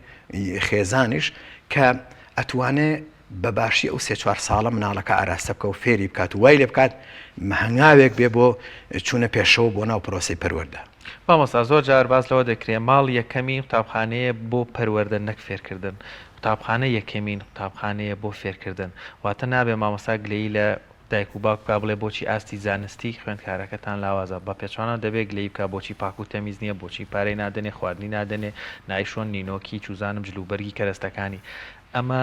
خێزانیش کە ئەتوانێت بەباشی ئەو 3-4 ساڵە مناڵەکە ئاراستە بکە و فێری بکات و وای لێ بکات هەنگاوێک بێ بۆ چوونە پێشەوە بۆ ناو پرۆسی پەروەردە. مامۆستا زۆر جار باس لەوە دەکرێت ماڵ یەکەمی قوتابخانەیە بۆ پەروەردە نەک فێرکردن قوتابخانە یەکەمین قوتابخانەیە بۆ فێرکردن واتە نابێ مامۆستا گلەیی لە دایک و باوک بڵێ بۆچی ئاستی زانستی خوێندکارەکەتان لاوازە بە پێچوانە دەبێت گلەی بکە بۆچی پاک و تەمیز نییە بۆچی پارەی نادەنێ خواردنی نادەنێ نایشۆن نینۆکی چوزانم جلوبەرگی کەرەستەکانی ئەمە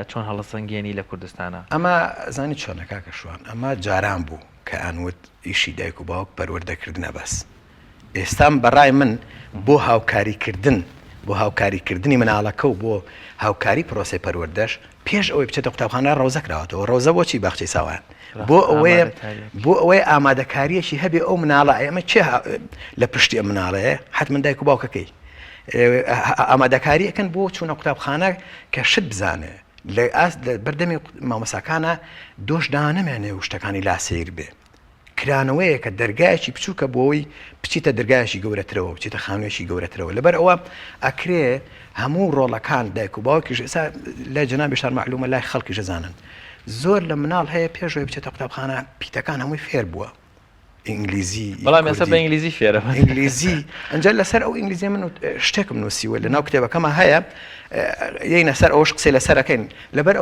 چۆن هەڵەسەنگێنی لە کوردستانە ئەمە زانی چۆنە کاکە شوان ئەمە جاران بوو کە ئەنوت ئیشی دایک و باوک پەروەردەکردنە بەس ئێستام بەڕای من بۆ هاوکاریکردن بۆ هاوکاریکردنی مناڵەکە و بۆ هاوکاری پرۆسی پەروەردەش پێش ئەوەی بچێتە قوتابخانە ڕەوزە کراوەتەوە ڕەوزە بۆچی باخچەی ساوان بۆ ئەوەی ئامادەکاریەکی هەبێ ئەو مناڵە ئێمە چێ لە پشتی ئەم مناڵەیە حتمما دایک و باوکەکەی ئامادەکاریەکەن بۆ چوونە قوتابخانە کە شت بزانێ لە بەردەمی مامۆساکانە دۆشدا نەمێنێ و شتەکانی لاسەیر بێ کرانەوەیە کە دەرگایەکی بچووکە بۆی بچیتە دەرگایشی گەورەترەوە بچیتە خانوێشی گەورەترەوە لەبەر ئەوە ئەکرێ هەموو ڕۆڵەکان دایک و باوکیش ئێستا لای جەنابی شار معلومە لای خەڵکیش دەزانن زۆر لە مناڵ هەیە پێشەوەی بچێتە قوتابخانە پیتەکان هەمووی فێر بووە ئینگلیزی بەڵام ئێستا بە ئینگلیزی فێرە ئینگلیزی ئەنجا لەسەر ئەو ئینگلیزی من شتێکم نووسیوە لە ناو کتێبەکەمە هەیە یەینە سەر ئەوش قسەی لەسەرەکەین لەبەر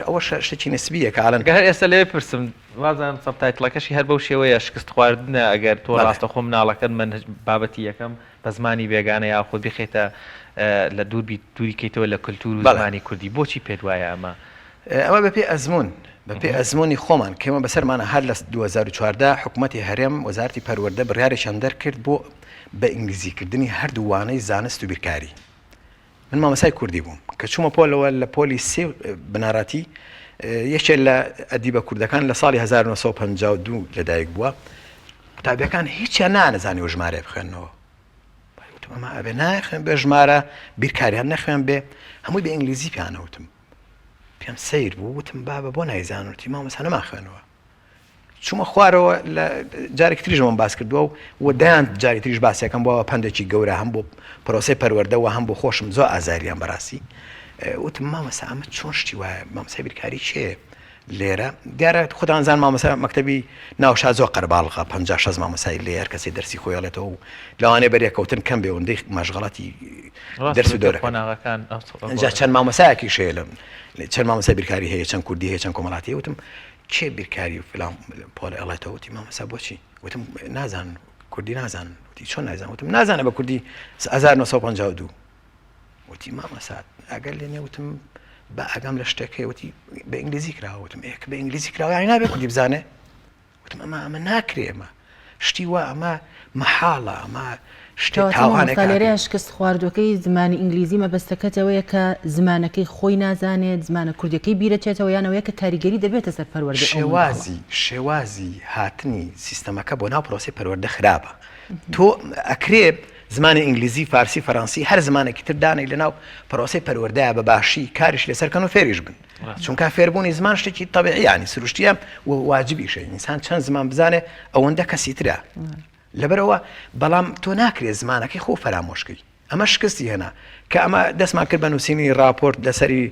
ئەوە شتێکی نسبیە کە ئاڵن هەر ئێستا لێ پرسم وازان سەبتایتڵەکەشی هەر بەو شێوەیە شکست خواردنە ئەگەر تۆ ڕاستەخۆ مناڵەکەت من بابەتی یەکەم بە زمانی بێگانە یا خۆ بخێتە لە دووری کەیتەوە لە کولتور و زمانی کوردی بۆچی پێت وایە ئەمە بەپێ ئەزمون بەپێ ئەزمۆنی خۆمان کێمە بەسەرمانە هەر لە 2014 حکوومەتی هەرێم وەزارەتی پەروەردە بڕیارێکیان دەرکرد بۆ بە ئینگلیزیکردنی هەردووانەی زانست و بیرکاری من مامەسای کوردی بووم کە چوومە پۆلەوە لە پۆلی سێ بناڕەتی یەکێک لە ئەدیبە کوردەکان لە ساڵی 1952 لەدایک بووە قوتابیەکان هیچیان نانەزانی و ژمارە بخوێنەوە وتم ئەمە ئەبێ ناخوێن بێ ژمارە بیرکاریان نەخوێن بێ هەمووی بە ئینگلیزی پیانەوتم پێم سیر بوو وتم بابە بۆ نایزانوتی مامۆستا نەما خوێنەوە چوومە خوارەوە لە جارێکی تریژەوەم باس کردووە و دەیان جاری تریش باسیەکەم بۆەوە پندێکی گەورە هەم بۆ پرۆسی پەروەردەوە هەم بۆ خۆشم زۆر ئازاریان بەڕاستی وتم مامۆستا ئەمە چۆن شتی وایە مامۆسای بیرکاری چێ لێرە دیارە خوددانزان مامۆستا مەکتەبی ناوشا زۆر قەرباڵغا 50-60 مامۆسای لێر کەسی دەرسی خۆیڵێتەوە و لەوانەیە بەریەکەوتن کەم بێ وندەی مەشغەڵەتی دەرس و دۆرەکان ئەجا چەند مامۆسایەکی شەیە چەند مامۆسای بیرکاری هەیە چەند کوردی هەیە چەند کۆمەڵاتی وتم کێ بیرکاری و فلان پۆل ئەڵێتەوە وتی مامۆستا بۆچی وتم نازان کوردی نازان وتی چۆن نازان وتم نازانە بە کوردی 1952 وتی مامۆستا ئەگەر لێنێ وتم بە ئەگەم لە شتێکی وتی بە ئینگلیزی کراوە وتم بە ئینگلیزی کراوە یانی نابێ کوردی بزانێ وتم ئەمە ناکرێ ئەمە شتی وە ئەمە مەحاڵە ئەمە شتێک شکست خواردوەکەی زمانی ئینگلیزی مەبەستەکەتەوەیە کە زمانەکەی خۆی نازانێت زمانە کوردەکەی بیرەچێتەوە یانەوەیە کە کاریگەری دەبێتە سەر پەروەردە شێوازی هاتنی سیستەمەکە بۆ ناو پرۆسی پەروەردە خراپە تۆ ئەکرێ زمانی ئینگلیزی فارسی فەڕەنسی هەر زمانێکی تردانەی لەناو پرۆسی پەروەردەیە بەباشی کاریش لەسەرکەن و فێریش بن چونکە فێربوونی زمان شتێکی تەبیعیانی سروشتیە و واجبیشە ئینسان چەند زمان بزانێ ئەوەندە کەسیترە لەبەرەوە بەڵام تۆ ناکرێت زمانەکەی خۆ فەرامۆشکەی ئەمە شکستی هێنا کە ئەمە دەستمان کرد بە نووسینی راپۆرت لەسەری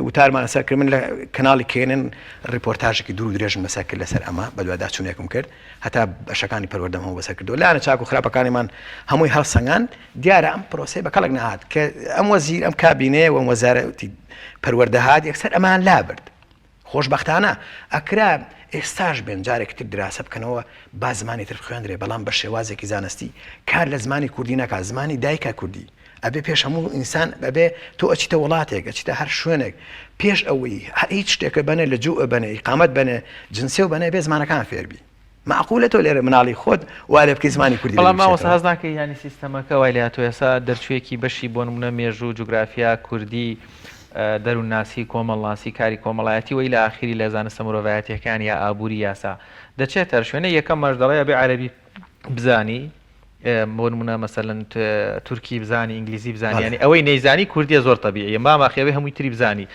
وتارمان لەسەر کرد من لە کەناڵی کێنن ڕیپۆرتاژێکی دوور درێژم بەسەر کرد لەسەر ئەمە بە دوای داچوونێکم کرد هەتا بەشەکانی پەروەردەمەوە بەسەر کردو لاەنە چاک و خراپەکانیمان هەمووی هەڵسەنگان دیارە ئەم پرۆسەی بە کەڵک نەهات کە ئەم وەزیر ئەم کابینەیە و وەزارەتی پەروەردە هات یەکسەر ئەمان لابرد خۆشبەختانە ئەکرا ئێستاش بێن جارێکی تر دراسە بکەنەوە با زمانی تر خوێندرێ بەڵام بە شێوازێکی زانستی کار لە زمانی کوردی ناکات زمانی دایکە کوردی ئەبێ پێش هەموو ئینسان بەبێ تۆ ئەچیتە وڵاتێک ئەچیتە هەر شوێنێک پێش ئەوەی هیچ شتێکە بنێ لە جوء بنێ ئیقامەت بنێ جنسێ و بنێ بێ زمانەکان فێربی معقولە تۆ لێرە مناڵی خۆت وا لێ بکەی زمانی کوردی بەڵام مامۆستا هەز ناکەی ینی سیستەمەکە وای لە هاتووە ئێستا دەرچوویەکی بەشی بۆ نمونە مێژوو جوگرافیا کوردی دەروونناسی کۆمەڵناسی کاری کۆمەڵایەتی وی لە ئاخری لە زانستە مرۆڤایەتیەکان یا ئابووری یاسا دەچێتە شوێنە یەکەم مەژدەڵەیە بێ عەرەبی بزانی بۆ نمونە مەسەلەن تورکی بزانی ئینگلیزی بزانی ینی ئەوەی نەیزانی کوردیە زۆر تەبیعیە ماماخێوێ هەمووی تری بزانی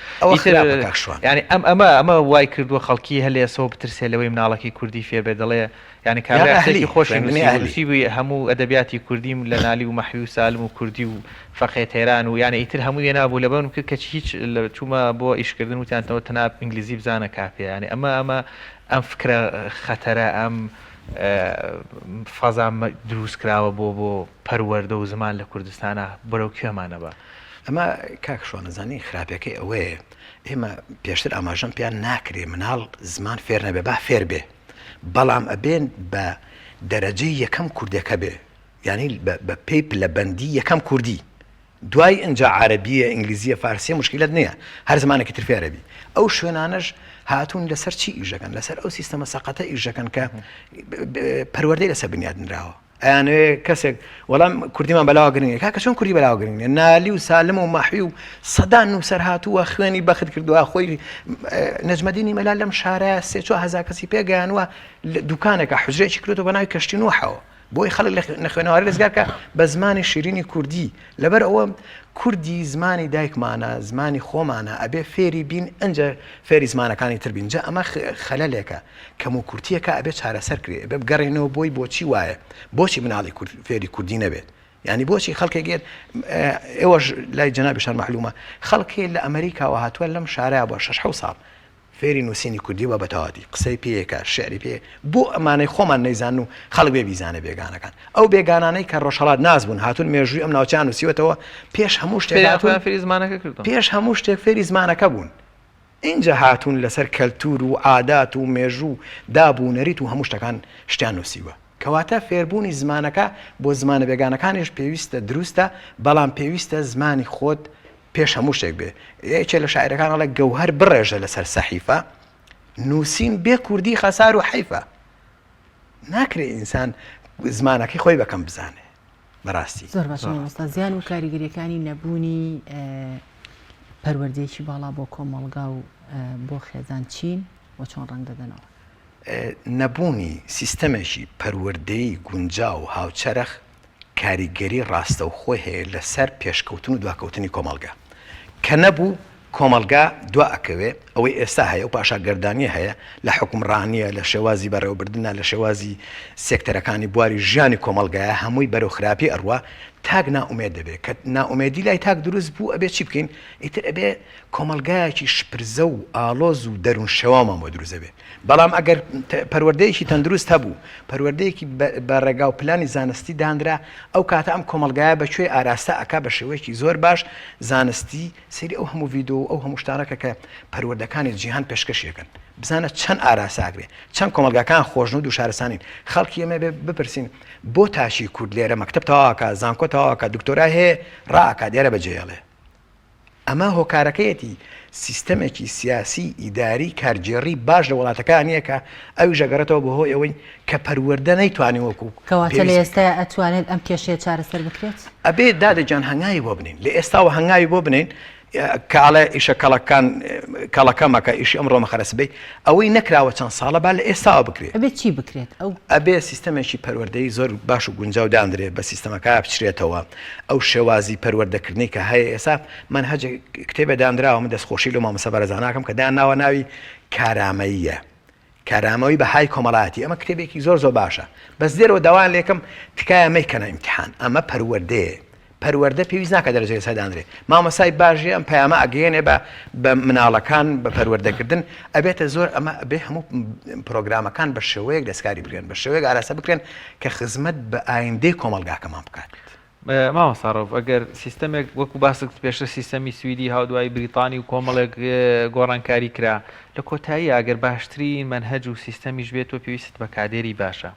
ینی ئەمە وای کردووە خەڵکی هەلێسەوە بترسێ لەوەی مناڵەکەی کوردی فێر بێ دەڵێ ینی کامێکی خۆشی هەموو ئەدەبیاتی کوردیم لە نالی و مەحوی و سالم و کوردی و فەقێ تێران و یانە ئیتر هەموو نابوو لەبەرم کرد کە هیچ چوومە بۆ ئیشکردن وتیانەوە تەناب ئینگلیزی بزانە کافیە ینی ئەمە ئەم فکرە خەتەرە ئەم فەزا دروست کراوە بۆ پەروەردە و زمان لە کوردستانە بەرەو کوێمانە بە ئەمە کاک شۆنەزانی خراپەکەی ئەوەیە ئێمە پێشتر ئاماژەم پیان ناکرێ مناڵ زمان فێر نەبێ با فێر بێ بەڵام ئەبێن بە دەرەجەی یەکەم کوردەکە بێ ینی بە پێی لە بەندی یەکەم کوردی دوای ئەنج عەرەبیە ئینگلیزیە فارسیە مشکلت نییە هەر زمانێکی تر فێرەبی ئەو شوێنانەش هاتوون لەسەر چی ئیژەکەن لەسەر ئەو سیستەمە سەقەتە ئیژەکەن کە پەروەردەی لەسەر بنیادنراوە ئەیانوێ کەسێک وەڵام کوردیمان بەلاوە گرنگێک کاکە چۆن کوردی بەلاوە گرنگێ نالی و سالم و مەحوی و سەدان نووسەر هاتووە خوێنی بەخت کردووە خۆی نەجمەدینی مەلا لەم شارە 3-4 کەسی پێگەیانوە دوکانێکە حوجرێکی کردوەوە بە ناوی کەشتی نوحەوە بۆی خەڵک لە خوێنەواری ڕزگارکە بە زمانی شیرینی کوردی لەبەر ئەوە کوردی زمانی دایکمانە زمانی خۆمانە ئەبێ فێری بین ئەنجە فێری زمانەکانی تربین جا ئەمە خەلەلێکە کەم و کورتیەکە ئەبێ چارەسەر کرێ بێ بگەڕێنەوە بۆی بۆچی وایە بۆچی مناڵی فێری کوردی نەبێت ینی بۆچی خەڵکێک ئێوەش لای جەنابیشان معلومە خەڵکی لە ئەمریکاوە هاتووە لەم شارەیە بۆ 6 ساڵ فێری نووسینی کوردی وە بەتەواتی قسەی پێیەکە شعری پێ بۆ ئەمانەی خۆمان نەیزان و خەڵک بێ بیزانە بێگانەکان ئەو بێگانانەی کە ڕۆژهەڵات نازبوون هاتون مێژووی ئەم ناوچیان نووسیوەتەوە پێش هەموو شتێک فێری زمانەکە کردن پێش هەموو شتێک فێری زمانەکە بوون اینجا هاتون لەسەر کەلتور و عادات و مێژوو دابوونەریت و هەموو شتەکان شتیان نووسیوە کەواتە فێربوونی زمانەکە بۆ زمانە بێگانەکانیش پێویستە دروستە بەڵام پێویستە زمانی خۆت پێش هەموو شتێک بێ یەکێ لە شاعرەکان ئەڵێ گەوهەر بڕێژە لەسەر سەحیفە نووسین بێ کوردی خەسار و حیفە ناکرێ ئینسان زمانەکەی خۆی بەکەم بزانێ بەڕاستی زۆر باش مامۆستا زیان و کاریگەریەکانی نەبوونی پەروەردەیەکی باڵا بۆ کۆمەڵگا و بۆ خێزان چین و چۆن ڕەنگ دەدەنەوە نەبوونی سیستەمێکی پەروەردەی گونجا و هاوچەرخ کاریگەری ڕاستە و خۆی هەیە لەسەر پێشکەوتن و دواکەوتنی کۆمەڵگا کە نەبوو کۆمەڵگا دوا ئەکەوێ ئەوەی ئێستا هەیە و پاشاگەردانی هەیە لە حکومڕانیە لە شێوازی بەڕێوەبردنە لە شێوازی سێکتەرەکانی بواری ژیانی کۆمەڵگایە هەمووی بەرەو خراپی ئەڕوا تاک ناومێت دەبێت کە ناومێدی لای تاک دروست بوو ئەبێ چی بکەین ئیتر ئەبێ کۆمەڵگایەکی شپرزە و ئالۆز و دەروون شەوامان بۆ دروست دەبێت بەڵام ئەگەر پەروەردەیەکی تەندروست هەبوو پەروەردەیەکی بە ڕێگا و پلانی زانستی دانرا ئەو کاتە ئەم کۆمەڵگایە بەکوێ ئاراستە ئەکا بە شێوەیەکی زۆر باش زانستی سەیری ئەو هەموو ڤیدۆ ئەو هەموو شتانەکە کە پەروەردەکانی جیهان پێشکەشیەکەن بزانە چەند ئاراساگرێ چەند کۆمەلگاکان خۆشن و دووشارەسانین خەڵکی ئەمە بپرسین بۆ تاشی کورد لێرە مەکتب تەواکە زانکۆ تەواکە دکتۆرای هەیە ڕاکە دیارە بەجێڵێ ئەمە هۆکارەکەیەتی سیستەمێکی سیاسی ئیداری کارجێڕی باش لە وڵاتەکانیە کە ئەوی ژەگەڕێتەوە بەهۆی ئەوەی کە پەروەردە نەیتوانی وەکو کەواتە لە ئێستا ئەتوانێت ئەم کێشەیە چارەسەر بکرێت ئەبێ دادەجان هەنگاوی بۆ بنین لە ئێستاوە هەنگاوی بۆ بنین کاڵە ئیشە کەڵەکەمەکە ئیشی ئەمڕۆ مەخەرەسبەی ئەوەی نەکراوە چەند ساڵە با لە ئێستاوە بکرێت ئەبێت چی بکرێت ئەو ئەبێ سیستەمێکی پەروەردەی زۆر باش و گونجاو دانرێت بە سیستەمەکە بچرێتەوە ئەو شێوازی پەروەردەکردنی کە هەیە ئێستا من هەج کتێبە دانراوە من دەستخۆشی لە مامۆستا بەرەزاناکەم کە داناوە ناوی کارامەییە کارامەوەی بەهای کۆمەڵایەتی ئەمە کتێبێکی زۆر زۆر باشە بەس دێرەوە داوان لێکم تکایە مەیکەنە ئیمتیحان ئەمە پەروەردەیە پەروەردە پێویست ناکە دەرەجەی سەدانرێ مامۆسای باشی ئەم پەیامە ئەگەیەنێ بە مناڵەکان بە پەروەردەکردن ئەبێتە زۆر ئەمە ئەبێ هەموو پرۆگرامەکان بە شێوەیەک دەستکاری بکرێن بە شێوەیەک ئاراسە بکرێن کە خزمەت بە ئایندەی کۆمەلگاکەمان بکات مامۆستاڕۆڤ ئەگەر سیستەمێک وەکو باسک پێشتر سیستەمی سویدی هاودوای بریتانی و کۆمەڵێک گۆڕانکاری کرا لە کۆتایی ئەگەر باشترین منهەج و سیستەمیش بێت تۆ پێویست بە کادێری باشە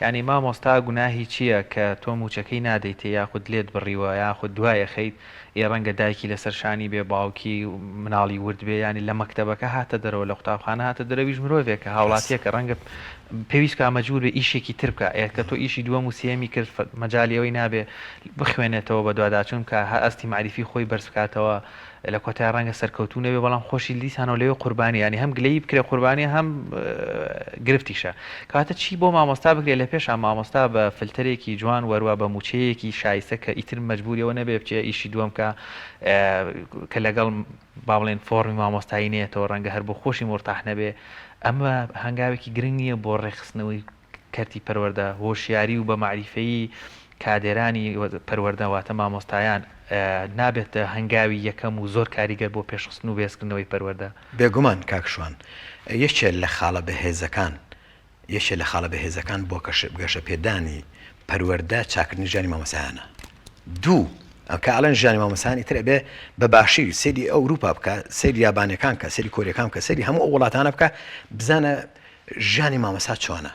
ینی مامۆستا گوناهی چییە کە تۆ موچەکەی نادەیتێ یاخود لێت بڕیوە یاخود دوایە خەیت ئێ ڕەنگە دایکی لەسەر شانی بێ باوکی مناڵی ورد بێ ینی لە مەکتەبەکە هاتە دەرەوە لە قوتابخانە هاتە دەرەویش مرۆڤێکە هاوڵاتیەکە ڕەنگە پێویست کە مەجبور بێ ئیشێکی تر بکە کە تۆ ئیشی دووەم و سێمی کرد مەجالیەوەی نابێ بخوێنێتەوە بە دوواداچون کە ئەستی معریفی خۆی بەرز بکاتەوە لە کۆتای ڕەنگە سەرکەوتو نەبێ بەڵام خۆشی لیسانەوە لەوێ قوربانی ینی هەم گلەی بکرێ قوربانی هەم گرفتیشە کاتە چی بۆ مامۆستا بکرێت لە پێشان مامۆستا بە فلتەرێکی جوان وەروە بە موچەیەکی شایستە کە ئیتر مەجبوریەوە نەبێ بچێ ئیشی دووەم کە لەگەڵ با بڵێن فۆرمی مامۆستایی نێتەوە ڕەنگە هەر بۆ خۆشی مرتاح نەبێ ئەمە هەنگاوێکی گرنگ نییە بۆ ڕێخستنەوەی کەرتی پەروەردە هۆشیاری و بە معریفەیی کادێرانی پەروەردەواتە مامۆستایان نابێتە هەنگاوی یەکەم و زۆر کاریگەر بۆ پێشخستن و بێزکردنەوەی پەروەردە بێگومان کاکشوان یەکێک لە خاڵە بەهێزەکان بۆ گەشە پێدانی پەروەردە چاکردنی ژیانی مامۆسایانە دوو کە ئەڵەن ژیانی مامۆسایانی ترە بێ بە باشی سەیری ئەوروپا بکە سەیری یابانیەکان کە سەیری کۆریەکان کە سەیری هەموو ئەو وڵاتانە بکە بزانە ژیانی مامۆسا چۆنە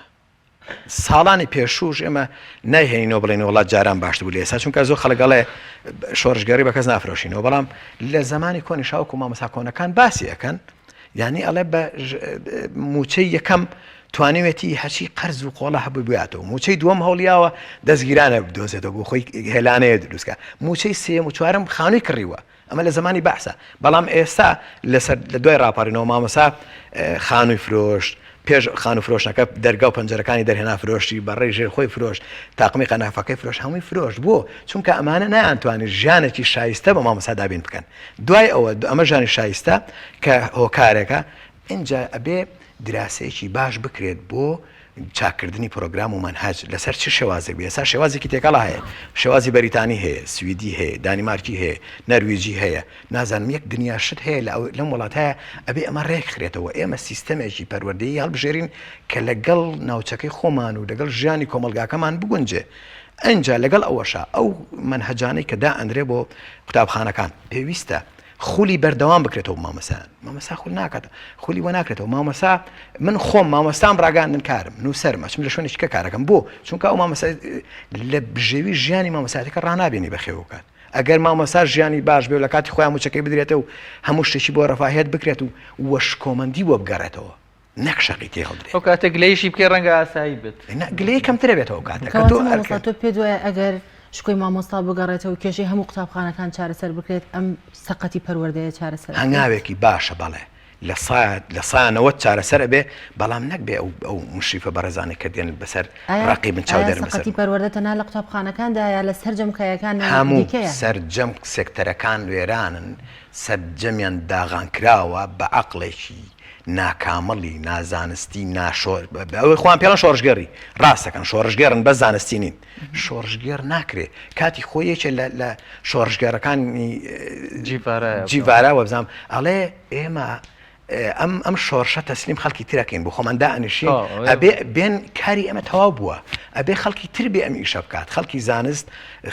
ساڵانی پێشوش ئێمە نایهێنینەوە بڵێن وڵات جاران باشتر بوو لە ئێستا چونکە زۆر خەڵگەڵێ شۆڕژگەری بە کەس نافرۆشینەوە بەڵام لە زمانی کۆنی شاوکو و مامۆسا کۆنەکان باسی ئەەکەن یعنی ئەڵێ بە موچەی یەکەم توانێتی هەچی قەرز و قۆڵە هەبوو باتەوە موچەی دووەم هەوڵیاوە دەستگیرانە بدۆزێتەوە بۆ خۆی هێلانەیە دروستکە موچەی سێم و چوارم خانووی کڕیوە ئەمە لە زمانی بەحسە بەڵام ئێستا لە دوای ڕاپەڕینەوە مامۆسا خانووی فرۆشت پێش خانوو فرۆشتەکە دەرگا و پەنجەرەکانی دەرهێنا فرۆشتی بەڕێی ژێر خۆی فرۆشت تاقمی قەنافەکەی فرۆش هەمووی فرۆشت بۆ چونکە ئەمانە نەیانتوانێت ژیانێکی شایستە بە مامۆستا دابین بکەن دوای ئەوە ئەمە ژیانی شایستە کە هۆکارێکە اینجا ئەبێ دراسەیەکی باش بکرێت بۆ چاکردنی پرۆگرام و منهج لەسەر چه شێوازێک بێ ئێستا شێوازێکی تێکەڵا هەیە شێوازی بەریتانی هەیە سویدی هەیە دانیمارکی هەیە نەرویجی هەیە نازانم یەک دنیا شت هەیە لەم وڵات هەیە ئەبێ ئەمە ڕێک خرێتەوە ئێمە سیستەمێکی پەروەردەیی هەڵبژێرین کە لەگەڵ ناوچەکەی خۆمان و لەگەڵ ژیانی کۆمەلگاکەمان بگونجێ ئەنجا لەگەڵ ئەوەشە ئەو منهجانەی کە ئەندرێ بۆ قوتابخانەکان پێویستە خولی بەردەوام بکرێتەوە مامۆسا خول ناکاتە خولی وە ناکرێتەوە مامۆسا من خۆم مامۆستام ڕاگاندن کارم نووسەرم ئەچم لە شوێنێکی کە کارەکەم بۆ چونکە ئەو مامۆسا لە بژێوی ژیانی مامۆساتەکە ڕنابێنی بەخێوکات ئەگەر مامۆسا ژیانی باش بێ و لە کاتی خۆیان موچەکەی بدرێتە و هەموو شتێکی بۆ ڕەفاهێت بکرێت و وەش کۆمەندی وە بگەڕێتەوە نەک شەقی تێهەڵدرێت ئەو کاتە گلەیشی بکەی ڕەنگە ئاسایی بێت گلەی کەمترە بێتەوە تۆ پێ دوایە ئەگەر شکۆی مامۆستا بگەڕێتەوە کێشەی هەموو قوتابخانەکان چارەسەر بکرێت ئەم سەقەتی پەروەردەیە چارەسەر هەنگاوێکی باشە بەڵێ لە سایانەوە چارەسەر بێ بەڵام نەک بێ ئەو مشریفە بەڕێزانێک کە دێن بەسەر ڕقی من چاودێرن بەسەر سەقەتی پەروەردە تەنها لە قوتابخانەکاندا یا لە سەرجەمکایەکان هەموو سەرجەم سێکتەرەکان وێرانن سەرجەمیان داغان کراوە بە عەقڵێکی ناکامەڵی نازانستی ئەوەی خۆیان پێڵەن شۆڕژگەڕی ڕاستەکەن شۆڕژگەڕن بە زانستی نین شۆڕژگەر ناکرێ کاتی خۆیەکێ لە شۆڕژگەرەکانی جیڤارەوە بزانام ئەڵێ ئێمە ئەم شۆڕشە تەسلیم خەڵکی ترەکەین بۆ خۆمان دائنیشین ئەبێ بێن کاری ئەمە تەواو بووە ئەبێ خەڵکی تر بێ ئەم ئیشە بکات خەڵکی زانست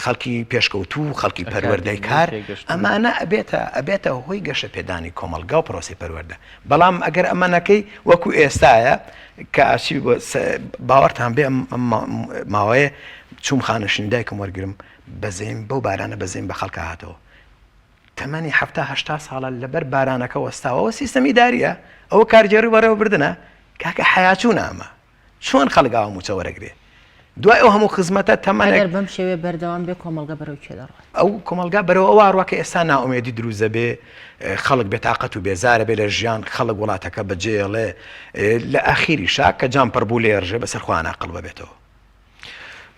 خەڵکی پێشکەوتوو خەڵکی پەروەردەی کار ئەمانە ئەبێتە هۆی گەشە پێدانی کۆمەلگا و پرۆسی پەروەردە بەڵام ئەگەر ئەمەنەکەی وەکو ئێستایە کە ئاچی باوەڕتان بێ ماوەیە چوم خانەشین دایکم وەرگرم بەزەیم بەو بارانە بەزەیم بە خەڵکە هاتەوە تەمەنی هەفتا ساڵە لەبەر بارانەکە وەستاوەوە سیستەمی داریە ئەوە کارجێڕی وەرەوە بردنە کاکە حیاچوونە ئەمە چۆن خەڵگاوە موچە وەرەگرێ دوای ئەو هەموو خزمەتە تەمەنێک بەم شێوێ بەردەوام بێ کۆمەلگا بەرەو کێ دەڕات ئەو کۆمەلگا بەرەوە ئەو ئاڕواکە ئێستا ناومێدی دروزە بێ خەڵک بێتاقەت و بێزارە بێ لە ژیان خەڵک وڵاتەکە بەجێڵێ لە ئاخیری شاک کە جام پڕبوو لێڕژێ بەسەر خوان عەقڵ ببێتەوە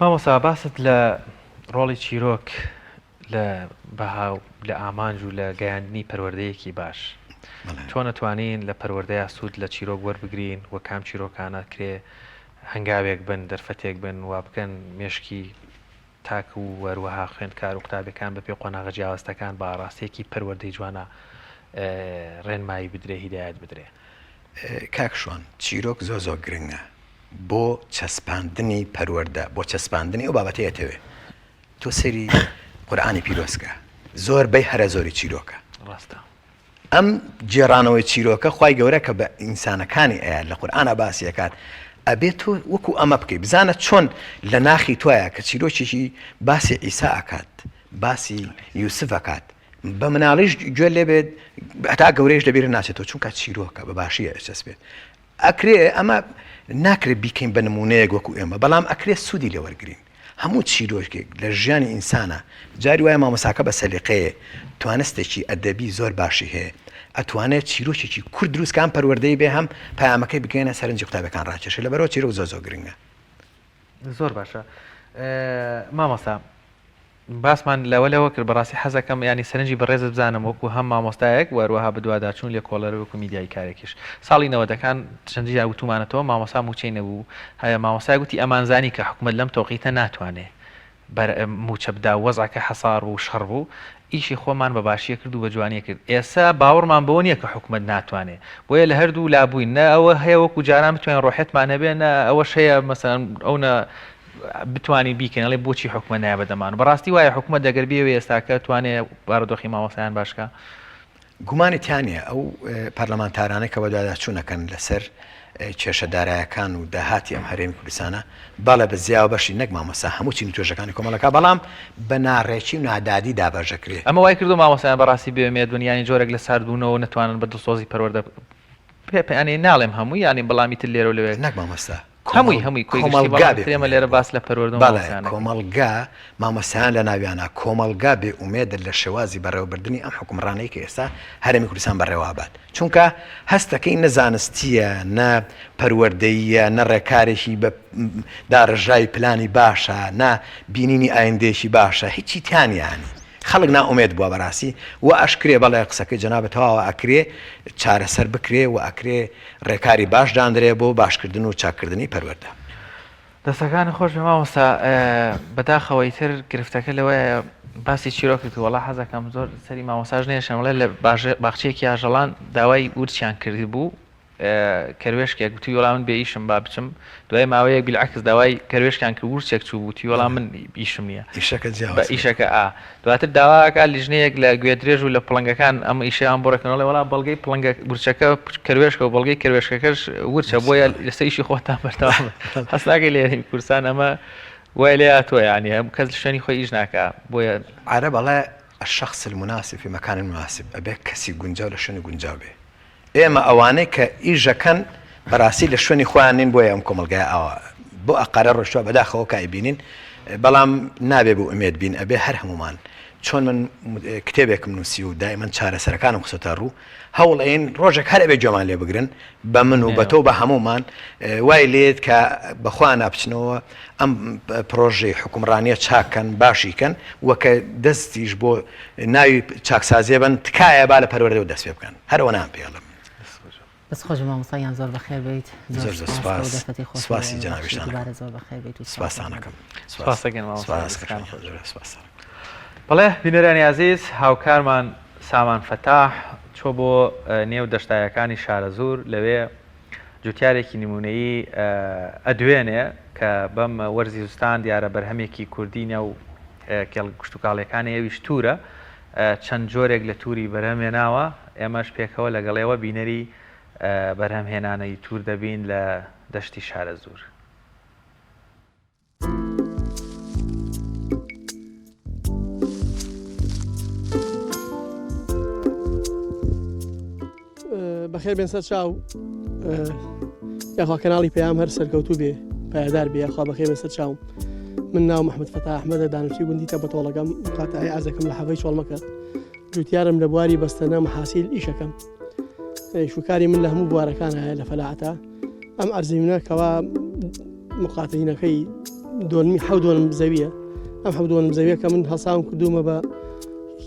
مامۆستا باست لە ڕۆڵی چیرۆک لە بەهاو لە ئامانج و لە گەیاندنی پەروەردەیەکی باش چۆن نەتوانین لە پەروەردەیە سوود لە چیرۆک وەربگرین و کام چیرۆکانە کرێ هەنگاوێک بن دەرفەتێک بن وا بکەن مێشکی تاک و وەروەها خوێندکار و قوتابەکان بەپێ قۆناغە جیاوازەکان بە ئاڕاستەیەکی پەروەردەی جوانە ڕێنمایی بدرێ هیدایەت بدرێ کاکشوان چیرۆک زۆر گرنگە بۆ چەسپاندنی پەروەردە بۆ چەسپاندنی ئەو بابەتەیەتەوێ تۆ سەری قورئانی پیرۆزکە زۆربەی هەرە زۆری چیرۆکە ڕاستە ئەم جێڕانەوەی چیرۆکە خوای گەورە کە بە ئینسانەکانی ئەیە لە قورئانە باسیەکات ئەبێت تۆ وەکو ئەمە بکەیت بزانە چۆن لە ناخی تۆیە کە چیرۆکێکی باسی ئیسا ئەکات باسی یوسف ئەکات بە مناڵیش گوێ لێ بێت هەتا گەورەیش لەبیر ناچێتەوە چونکە چیرۆکە بە باشیە ئەچەسبێت ئەکرێ ئەمە ناکرێت بیکەین بە نمونەیەک وەکو ئێمە بەڵام ئەکرێت سوودی لێ وەرگرین هەموو چیرۆکێک لە ژیانی ئینسانە جاری وایە مامۆساکە بە سەلیقەیە توانستێکی ئەدەبی زۆر باشی هەیە ئەتوانێت چیرۆکێکی کورد دروستکان پەروەردەی بێ هەم پامەکەی بگەێنە سەرنجی قوتابەکان ڕاکێشە لەبەرەوە چیرۆک زۆر گرنگە. زۆر باشە مامۆستا باسمان لەوە کرد بەڕاستی حەزەکەم ینی سەرنجی بەڕێزت بزانم وەکو هەم مامۆستایەک وەروەها بەدواداچوون لێ کۆڵەر وەکو میدیای کارێکیش ساڵی 90ەکان چەندی وتومانەتەوە مامۆستا موچەی نەبوو هەیە مامۆستای گوتی ئەمانزانی کە حکومت لەم تۆقیتە ناتوانێ موچە بدا وەزعکە حەسار و شەڕ بوو ئیشی خۆمان بە باشیە کرد و بە جوانیە کرد ئێستا باوەڕمان بەوە نییە کە حکومت ناتوانێ بۆیە لە هەردوو لابووین نە ئەوە هەیە وەکو جاران بتوانین ڕۆحێتمان هەبێ نە ئەوەش هەیە مەسەن ئەوە بتوانین بیکەن ئەڵێ بۆچی حکومە نایە بەدەمان بەڕاستی وایە حکومە دەگەر بێوێ ئێستاکە توانێت بارودۆخی مامۆسایان باشکە گومانی تیانە ئەو پەرلەمانتارانەی کە بەدواداچوونەکەن لەسەر کێشەدارایەکان و داهاتی ئەم هەرێمی کوردستانە باڵە بە زیاوە بەشی نەک مامۆستا هەموو چینی توێژەکانی کۆمەڵەکە بەڵام بە ناڕێکی و نادادی دابەژەکرێت ئەمە وای کردو مامۆسایان بەڕاستی بێمێ دنیای جۆرێک لە ساردبوونەوە نتوانن بە دڵسۆزی پەروەردە پێیانێ ناڵێم هەمووی ینی بەڵامی تر لێرە لەوێ نەک مامۆستا هەمووی کۆمەڵگا لێرە باس لە پەروەردە کۆمەڵگا مامۆستایان لە ناویانە کۆمەڵگا بێ ئومێدە لە شێوازی بەڕێوەبردننی ئەم حکومڕانەی کە ئێستا هەرێمی کوردستان بەڕێوەبات چونکە هەستەکەی نەزانستیە نە پەروەردەیە نە ڕێکارێکی بە داڕژای پلانی باشە نە بینینی ئایندێکی باشە هیچی تیانیانی خەڵک ناومێت بووە بەڕاستی و ئەشکرێ بەڵێ قسەکەی جەنابەتەوە ئەکرێ چارەسەر بکرێ و ئەکرێ ڕێکاری باش دانرێ بۆ باشکردن و چاکردنی پەروەردە دەستەکانی خۆش بە مامۆستا بەداخەوەی تر گرفتەکە لەوەیە باسی چیرۆکت وڵا حەزەکەم زۆر سەری مامۆساژ نێشەمەڵێ لە باخچەیەکی ئاژەڵان داوای ورچیان کردی بوو کەروێشکێک گوتی وەڵام من بێ ئیشم با بچم دوای ماوەیەک بیلعکس داوای کەروێشکیان کرد ورچێک چوو بووتی وەڵام من ئیشم نییە ئیشەکە دواتر داواکە لیژنەیەک لە گوێ درێژ و لە پڵنگەکان ئەم ئیشیان بۆڕێکنەوەڵێ وەڵام بەڵگەی پڵنگە ورچەکە کەروێشکە و بەڵگەی کەروێشکەکەش ورچە بۆیە لەسەر ئیشی خۆتان بەردەوام هەستاکەی لێ کورسان ئەمە وای لێ هاتووە ینی هەم کەس لە شوێنی خۆی ئیش ناکە بۆیە عەرە بەڵێ الشخص المناسب في مكان مناسب ئەبێ کەسی گونجاو لە شوێنی گونجاو بێ ئێمە ئەوانەی کە ئیژەکەن بەڕاستی لە شوێنی خۆیان نین بۆیە ئەم کۆمەلگای ئەوە بۆ ئەقارە ڕۆژتووە بەداخەوە کایبینین بەڵام نابێ بۆ ئومێد بین ئەبێ هەر هەمومان چۆن من کتێبێکم نووسی و دایمەن چارەسەرەکانم خستە ڕوو هەوڵ ئەین ڕۆژێک هەر ئەبێ جۆمان لێ بگرن بە من و بە تۆ بە هەمومان وای لێت کە بەخوا ناپچنەوە ئەم پرۆژەی حکومڕانیە چاکەن باشیکەن وەکە دەستیش بۆ ناوی چاکسازیە بن تکایە با لە پەروەردەوە دەست پێ بکەن هەرەوە نام پێڵم بەس خۆش مامۆستایان زۆر بەخێر بیت زۆر سپاسی جەنابیشتان زۆر بەخێر بیت و سپاسانەکەم بەڵێ بینەرانی عەزیز هاوکارمان سامان فەتاح چۆ بۆ نێو دەشتایەکانی شارە زوور لەوێ جوتیارێکی نمونەیی ئەدوێنێ کە بەم وەرزی زستان دیارە بەرهەمێکی کوردینە و گشت و کاڵیەکانی ئەویش تورە چەند جۆرێک لە تووری بەرهەمێناوە ئێمەش پێکەوە لەگەڵێەوە بینەری بەرهەمهێنانەی توور دەبین لە دەشتی شارە زوور. بەخێر بێن سەر چاو یاخوا کەناڵی پەیام هەر سەرکەوتوو بێ پایدار بێ یاخوا بەخێر بێن سەر چاوم من ناو محمد فەتاح ئەحمەدە دانوشتی گوندی تەبەتۆڵەکەم قاتعی ئازەکەم لە حەڤەی چۆڵمەکە جوتیارم لە بواری بەستەنە محاسیل ئیشەکەم شوکاری من لە هەموو بوارەکان هەیە لە فەلاعەتە ئەم ئەرزیمنە کەوا مقاتعینەکەی حەو دۆنم زەویە ئەم حەو دۆنم زەویە کە من هەساوم کردومە بە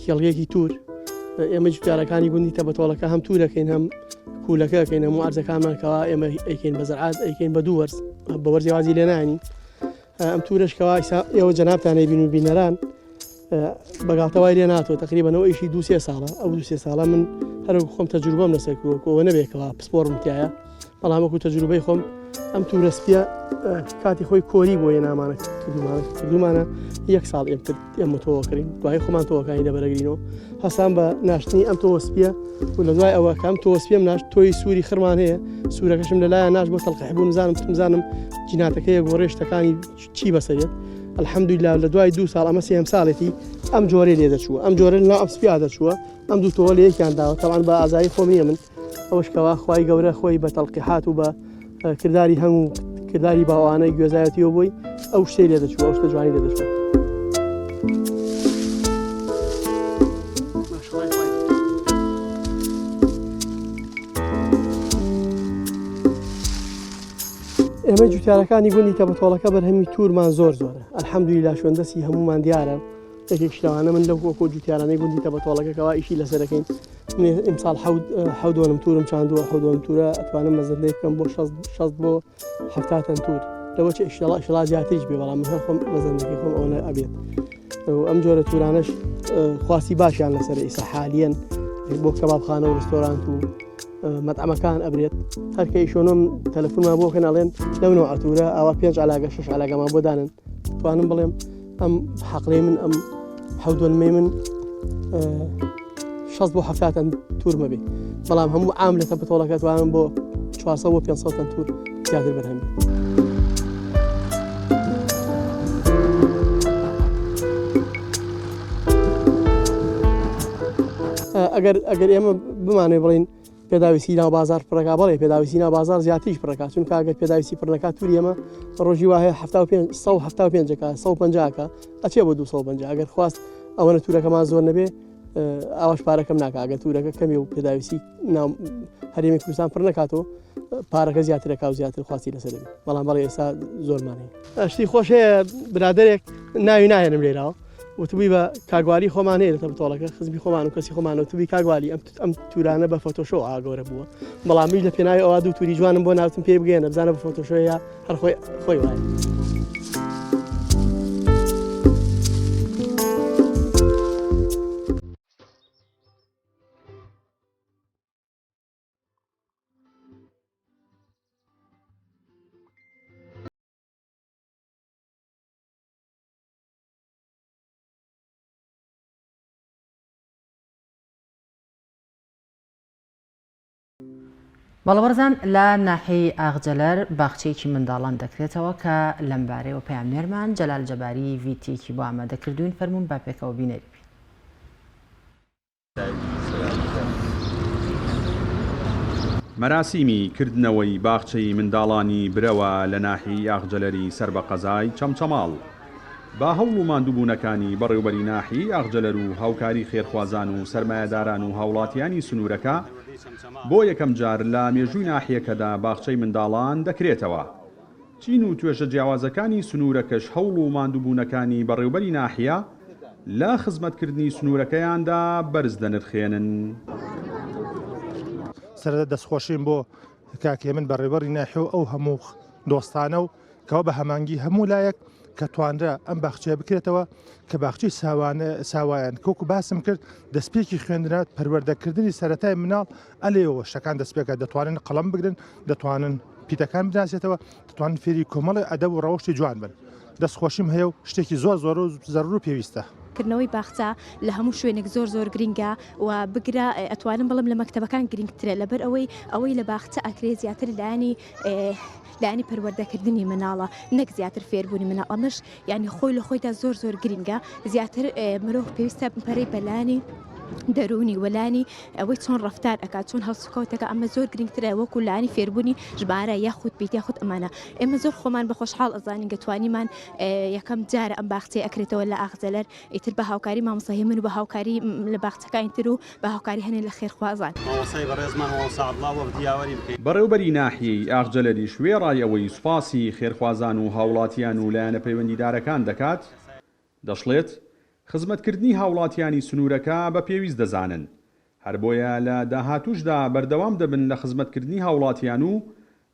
کێڵگەیەکی توور ئێمە جوتیارەکانی گوندی تەبەتۆڵەکە هەم توورەکەین هەم پولەکەکەین هەموو ئەرزەکانمانکەوە ئێمە ئەیکەین بە زەرعات ئەیکەین بە دوو وەرز بە وەرزی وازی لێ نانی ئەم توورشکەوە ئێوە جەنابتانەی بین و بینەران بەگاڵتەوای لێ ناتوە تقریبەنەوە ئیشی 2-3 ساڵە ئەو 2-3 ساڵە من هەرو خۆم تەجروبەم لەسەر کردووە نەبێکەوە پسپۆرم تایە بەڵام وەکو تەجروبەی خۆم ئەم توورەسپیە کاتی خۆی کۆری بۆ یە نامانە کردومانە 1 ساڵ ئێمە تۆوەکەین دوای خۆمان تۆوەکانی دەبەرەگرینەوە هەسان بە ناشتنی ئەم تۆوەسپیە و لە دوای ئەوە کەم تۆوەسپیم ناش تۆی سووری خڕمان هەیە سوورەکەشم لەلایە ناش بۆ تەڵقیحبوو نزانم جیناتەکەیە گۆڕێشتەکانی چی بەسەرێت الحەمدوللا لە دوای 2 ساڵ ئەمە 3 ساڵێتی ئەم جۆرە لێ دەچووە ئەم جۆرە لا ئەم سپیا دەچووە ئەم دوو تۆوە لە یەکیان داوە تەڵان بە ئازایی خۆم نییە من ئەوەشکەوە خوای گەورە خۆی بە تەڵقیحات و بە کردداری هەموو کردداری باوانەی گوێزایەتیەوە بووی ئەو شتەی لێ دەچوو ئەو شتە جوانی لێ دەچوو. ئێمە جوتیارەکانی گوندی تەبەتۆڵەکە بەرهەمی تورمان زۆر زۆرە ئەلحەمدولیلا شوێندەسی هەمومان دیارە. یەکێک شتەوانە من لەو وەکو جوتیارانەی گوندی تەبەتۆڵەکەەوە ئیشی لەسەرەکەین ئیمساڵ حەودۆنم تورم چاندووە حەودۆنم تورە ئەتوانم مەزەندەی بکەم بۆ 60 بۆ 70 تور لەوە چ ئیشڵا زیاتریش بێ بەڵام من هەر خۆم مەزەندەکەی خۆم ئەوە ئەبێت. ئەم جۆرە تورانش خواستی باشیان لەسەر ئیسا حالیەن بۆ کەبابخانە و ڕستۆرانت و مەطعمەکان ئەبرێت هەرکەی شۆنۆم تەلەفۆنمان بۆکەن ئەڵێن لەو نوع ئەتورە ئەوە 5 علاگە 6 علاگەمان بۆ دانن توانم بڵێم ئەم حەقڵەی من ئەم حەودۆنمەی من 60 بۆ 70 تورمە بێ بەڵام هەموو عام لە تەبەتۆڵەکە توانم بۆ 400 بۆ 500 تور زیاتر بەرهەم بێت. ئەگەر ئێمە بمانێ بڵین پێداویستی ناو بازار پڕەکە بەڵێ پێداویستی ناو بازار زیاتریش پڕەکات چونکە ئەگەر پێداویستی پڕەکات تووری ئێمە ڕۆژی وایە 175 250 ئەچێ بۆ 250 ئەگەر خواست ئەوەنە تورەکەمان زۆر نەبێ ئاواش پارەکەم ناکە ئەگەر تورەکە کەمی و پێداویستی هەرێمی کوردستان پڕ نەکاتەوە پارەکە زیاترەکە و زیاتر خواستی لەسەر بێت بەڵام بەڵێ ئێستا زۆرمانەیە. شتی خۆش هەیە برادێک ناوی نایەنم لێراوە وتبووی بە کاگواری خۆمان هەیە لە تەبەتۆڵەکە خزمی خۆمان و کەسی خۆمانەوە توی کاگواری ئەم تورانە بە فۆتۆشۆ ئاگەورە بووە بەڵامیش لە پێناوی ئەوە دوو توری جوانم بۆ ناوتم پێ بگەێنە بزانە بە فۆتۆشۆیە هەر خۆی وایە. بەڵەبەرزان لە ناحەی ئاغجەلەر باخچەیەکی منداڵان دەکرێتەوە کە لەمبارەیەوە پەیامنێرمان جەلال جەباری ڤیتێکی بۆ ئامادەکردوین فەرموون با پێکەوە بینەری بین. مەراسیمی کردنەوەی باخچەی منداڵانی برەوە لە ناحی ئاغجەلەری سەر بە قەزای چەمچەماڵ با هەوڵ و ماندووبوونەکانی بەڕێوەبەری ناحی ئاغجەلەر و هاوکاری خێرخوازان و سەرمایەداران و هاوڵاتیانی سنوورەکە بۆ یەکەم جار لە مێژووی ناحیەکەدا باخچەی منداڵان دەکرێتەوە. چین و توێژە جیاوازەکانی سنوورەکەش هەوڵ و ماندووبوونەکانی بەڕێوەبەری ناحیە لە خزمەتکردنی سنوورەکەیاندا بەرز دەنرخێنن. سەرەتا دەستخۆشیم بۆ کاکێ من بەڕێوەبەری ناحیە و ئەو هەموو دۆستانە و کەەوە بە هەمانگی هەموو لایەک کە توانرا ئەم باخچەیە بکرێتەوە کە باخچەی ساوایان کۆکو باسم کرد دەستپێکی خوێندرات پەروەردەکردنی سەرەتای مناڵ ئەلێەوە شەکان دەستپێکە دەتوانن قەڵەم بگرن دەتوانن پیتەکان بناسێتەوە دەتوانن فێری کۆمەڵی ئەدەب و ڕەوشی جوان بن. دەستخۆشیم هەیە و شتێکی زۆر زۆر و زەرور و پێویستە. کردنەوەی باخچە لە هەموو شوێنێک زۆر گرنگە و بگرە ئەتوانم بڵم لە مەکتەبەکان گرنگترە لەبەر ئەوەی لە باخچە ئەکرێ زیاتر لانی پەروەردەکردنی مناڵە نەک زیاتر فێربوونی مناڵ ئەمەش یعنی خۆی لە خۆیدا زۆر گرنگە زیاتر مرۆڤ پێویستە بپەرەی بەلانی دەرونی وەلانی ئەوەی چۆن ڕفتار ئەکات چۆن هەڵسوکەوتەکە ئەمە زۆر گرنگترە وەکو لانی فێربوونی ژبارە یاخود بیت یاخود ئەمانە ئێمە زۆر خۆمان بە خۆشحاڵ ئەزانین گەتوانیمان یەکەم جارە ئەم باخچەی ئەکرێتەوە لە ئاغجەلەر ئیتر بە هاوکاری مامۆستای من و بە هاوکاری لە باخچەکانی تر و بە هاوکاری هەنێ لە خێرخوازان. بەڕێوەبەری ناحیەی ئاغجەلەریش وێڕایەوەی سوپاسی خێرخوازان و هاوڵاتیان و لایەنە پەیوەندیدارەکان دەکات دەشڵێت خزمەتکردنی هاوڵاتیانی سنوورەکە بە پێویست دەزانن هەر بۆیە لە داهاتوشدا بەردەوام دەبن لە خزمەتکردنی هاوڵاتیان و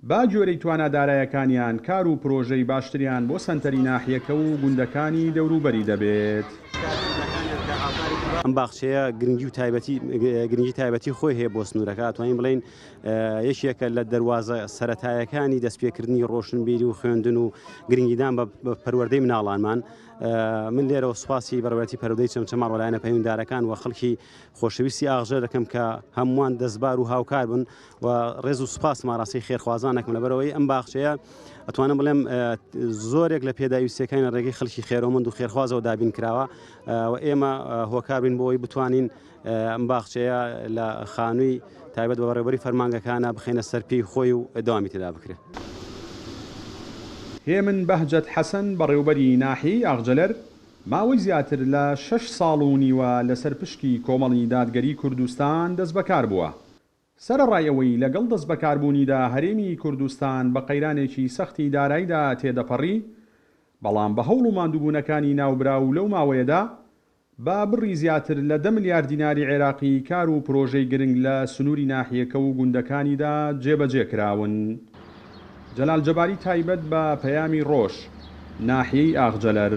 با جۆرەی توانادارایەکانیان کار و پرۆژەی باشتریان بۆ سەنتەری ناحیەکە و گوندەکانی دەوروبەری دەبێت. ئەم باخچەیە گرنگی تایبەتی خۆی هەیە بۆ سنوورەکە توانین بڵین یەکێکە لە دەواازە سەرەتایەکانی دەستپێکردنی ڕۆشنبیری و خوێندن و گرنگیدان بە پەروەردەی مناڵانمان. من لێرەوە سوپاسی بەڕێوەتی پەرودەی چەمچەماڵ وەلایەنە پەیوەنددارەکان و خەڵکی خۆشەویستی ئاغژە دەکەم کە هەمووان دەستبار و هاوکار بن و ڕێز و سوپاس ماڕاستی خێرخوازانێکم لەبەرەوەی ئەم باخچەیە ئەتوانم بڵێم زۆرێک لە پێداویستەکانی ڕێگەی خەڵکی خێرەوەمەند و خێرخوازەوە دابین کراوە و ئێمە هۆکار بین بۆەوەی بتوانین ئەم باخچەیە لە خانووی تایبەت بە بەڕێوەبەری فەرمانگەکانە بخێنە سەرپێی خۆی و داوامی تێدا بکرێت. هێمن بەهجەت حەسەن بەڕێوبەری ناحی ئاغجەلەر ماوەی زیاتر لە 6 ساڵ و نیوە لەسەر پشکی کۆمەڵی دادگەری کوردستان دەست بەکار بووە. سەرڕایەوەی لەگەڵ دەست بەکاربوونیدا هەرێمی کوردستان بە قەیرانێکی سەختی داراییدا تێدەپەڕی، بەڵام بە هەوڵ و ماندووبوونەکانی ناوبرا و لەو ماوەیەدا با بڕی زیاتر لە 10 ملیار دیناری عێراقی کار و پرۆژەی گرنگ لە سنووری ناحیەکە و گوندەکانیدا جێبەجێ کراون. جەلال جەباری تایبەت بە پەیامی ڕۆژ، ناحیەی ئاغجەلەر.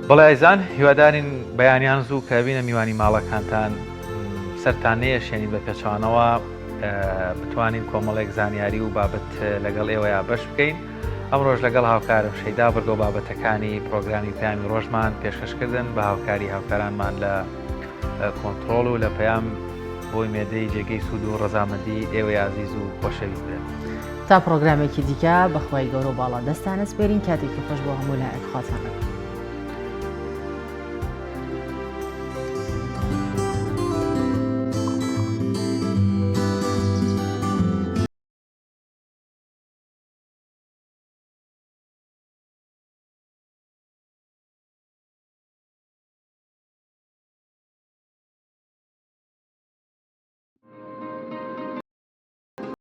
بەڵێ ئایزان هیوادارین بەیانیان زوو کە بینە میوانی ماڵەکانتان سەرتان نێشێنی بە پێچوانەوە بتوانین کۆمەڵێک زانیاری و بابەت لەگەڵ ئێوەیە بەش بکەین. ئەمڕۆژ لەگەڵ هاوکارم شەیدا بەرگە و بابەتەکانی پرۆگرامی پەیامی ڕۆژمان پێشکەشکردن بە هاوکاری هاوکارانمان لە کۆنتترۆڵ و لە پەیام بۆی مێدەی جێگەی سوود و ڕەزامەندی ئێوەی عزیز و خۆشەویست بێت. تا پرۆگرامێکی دیکە بەخوای گەورە و باڵا دەستانە سپێرین کاتێکی خۆش بۆ هەموو لایەک خواتان.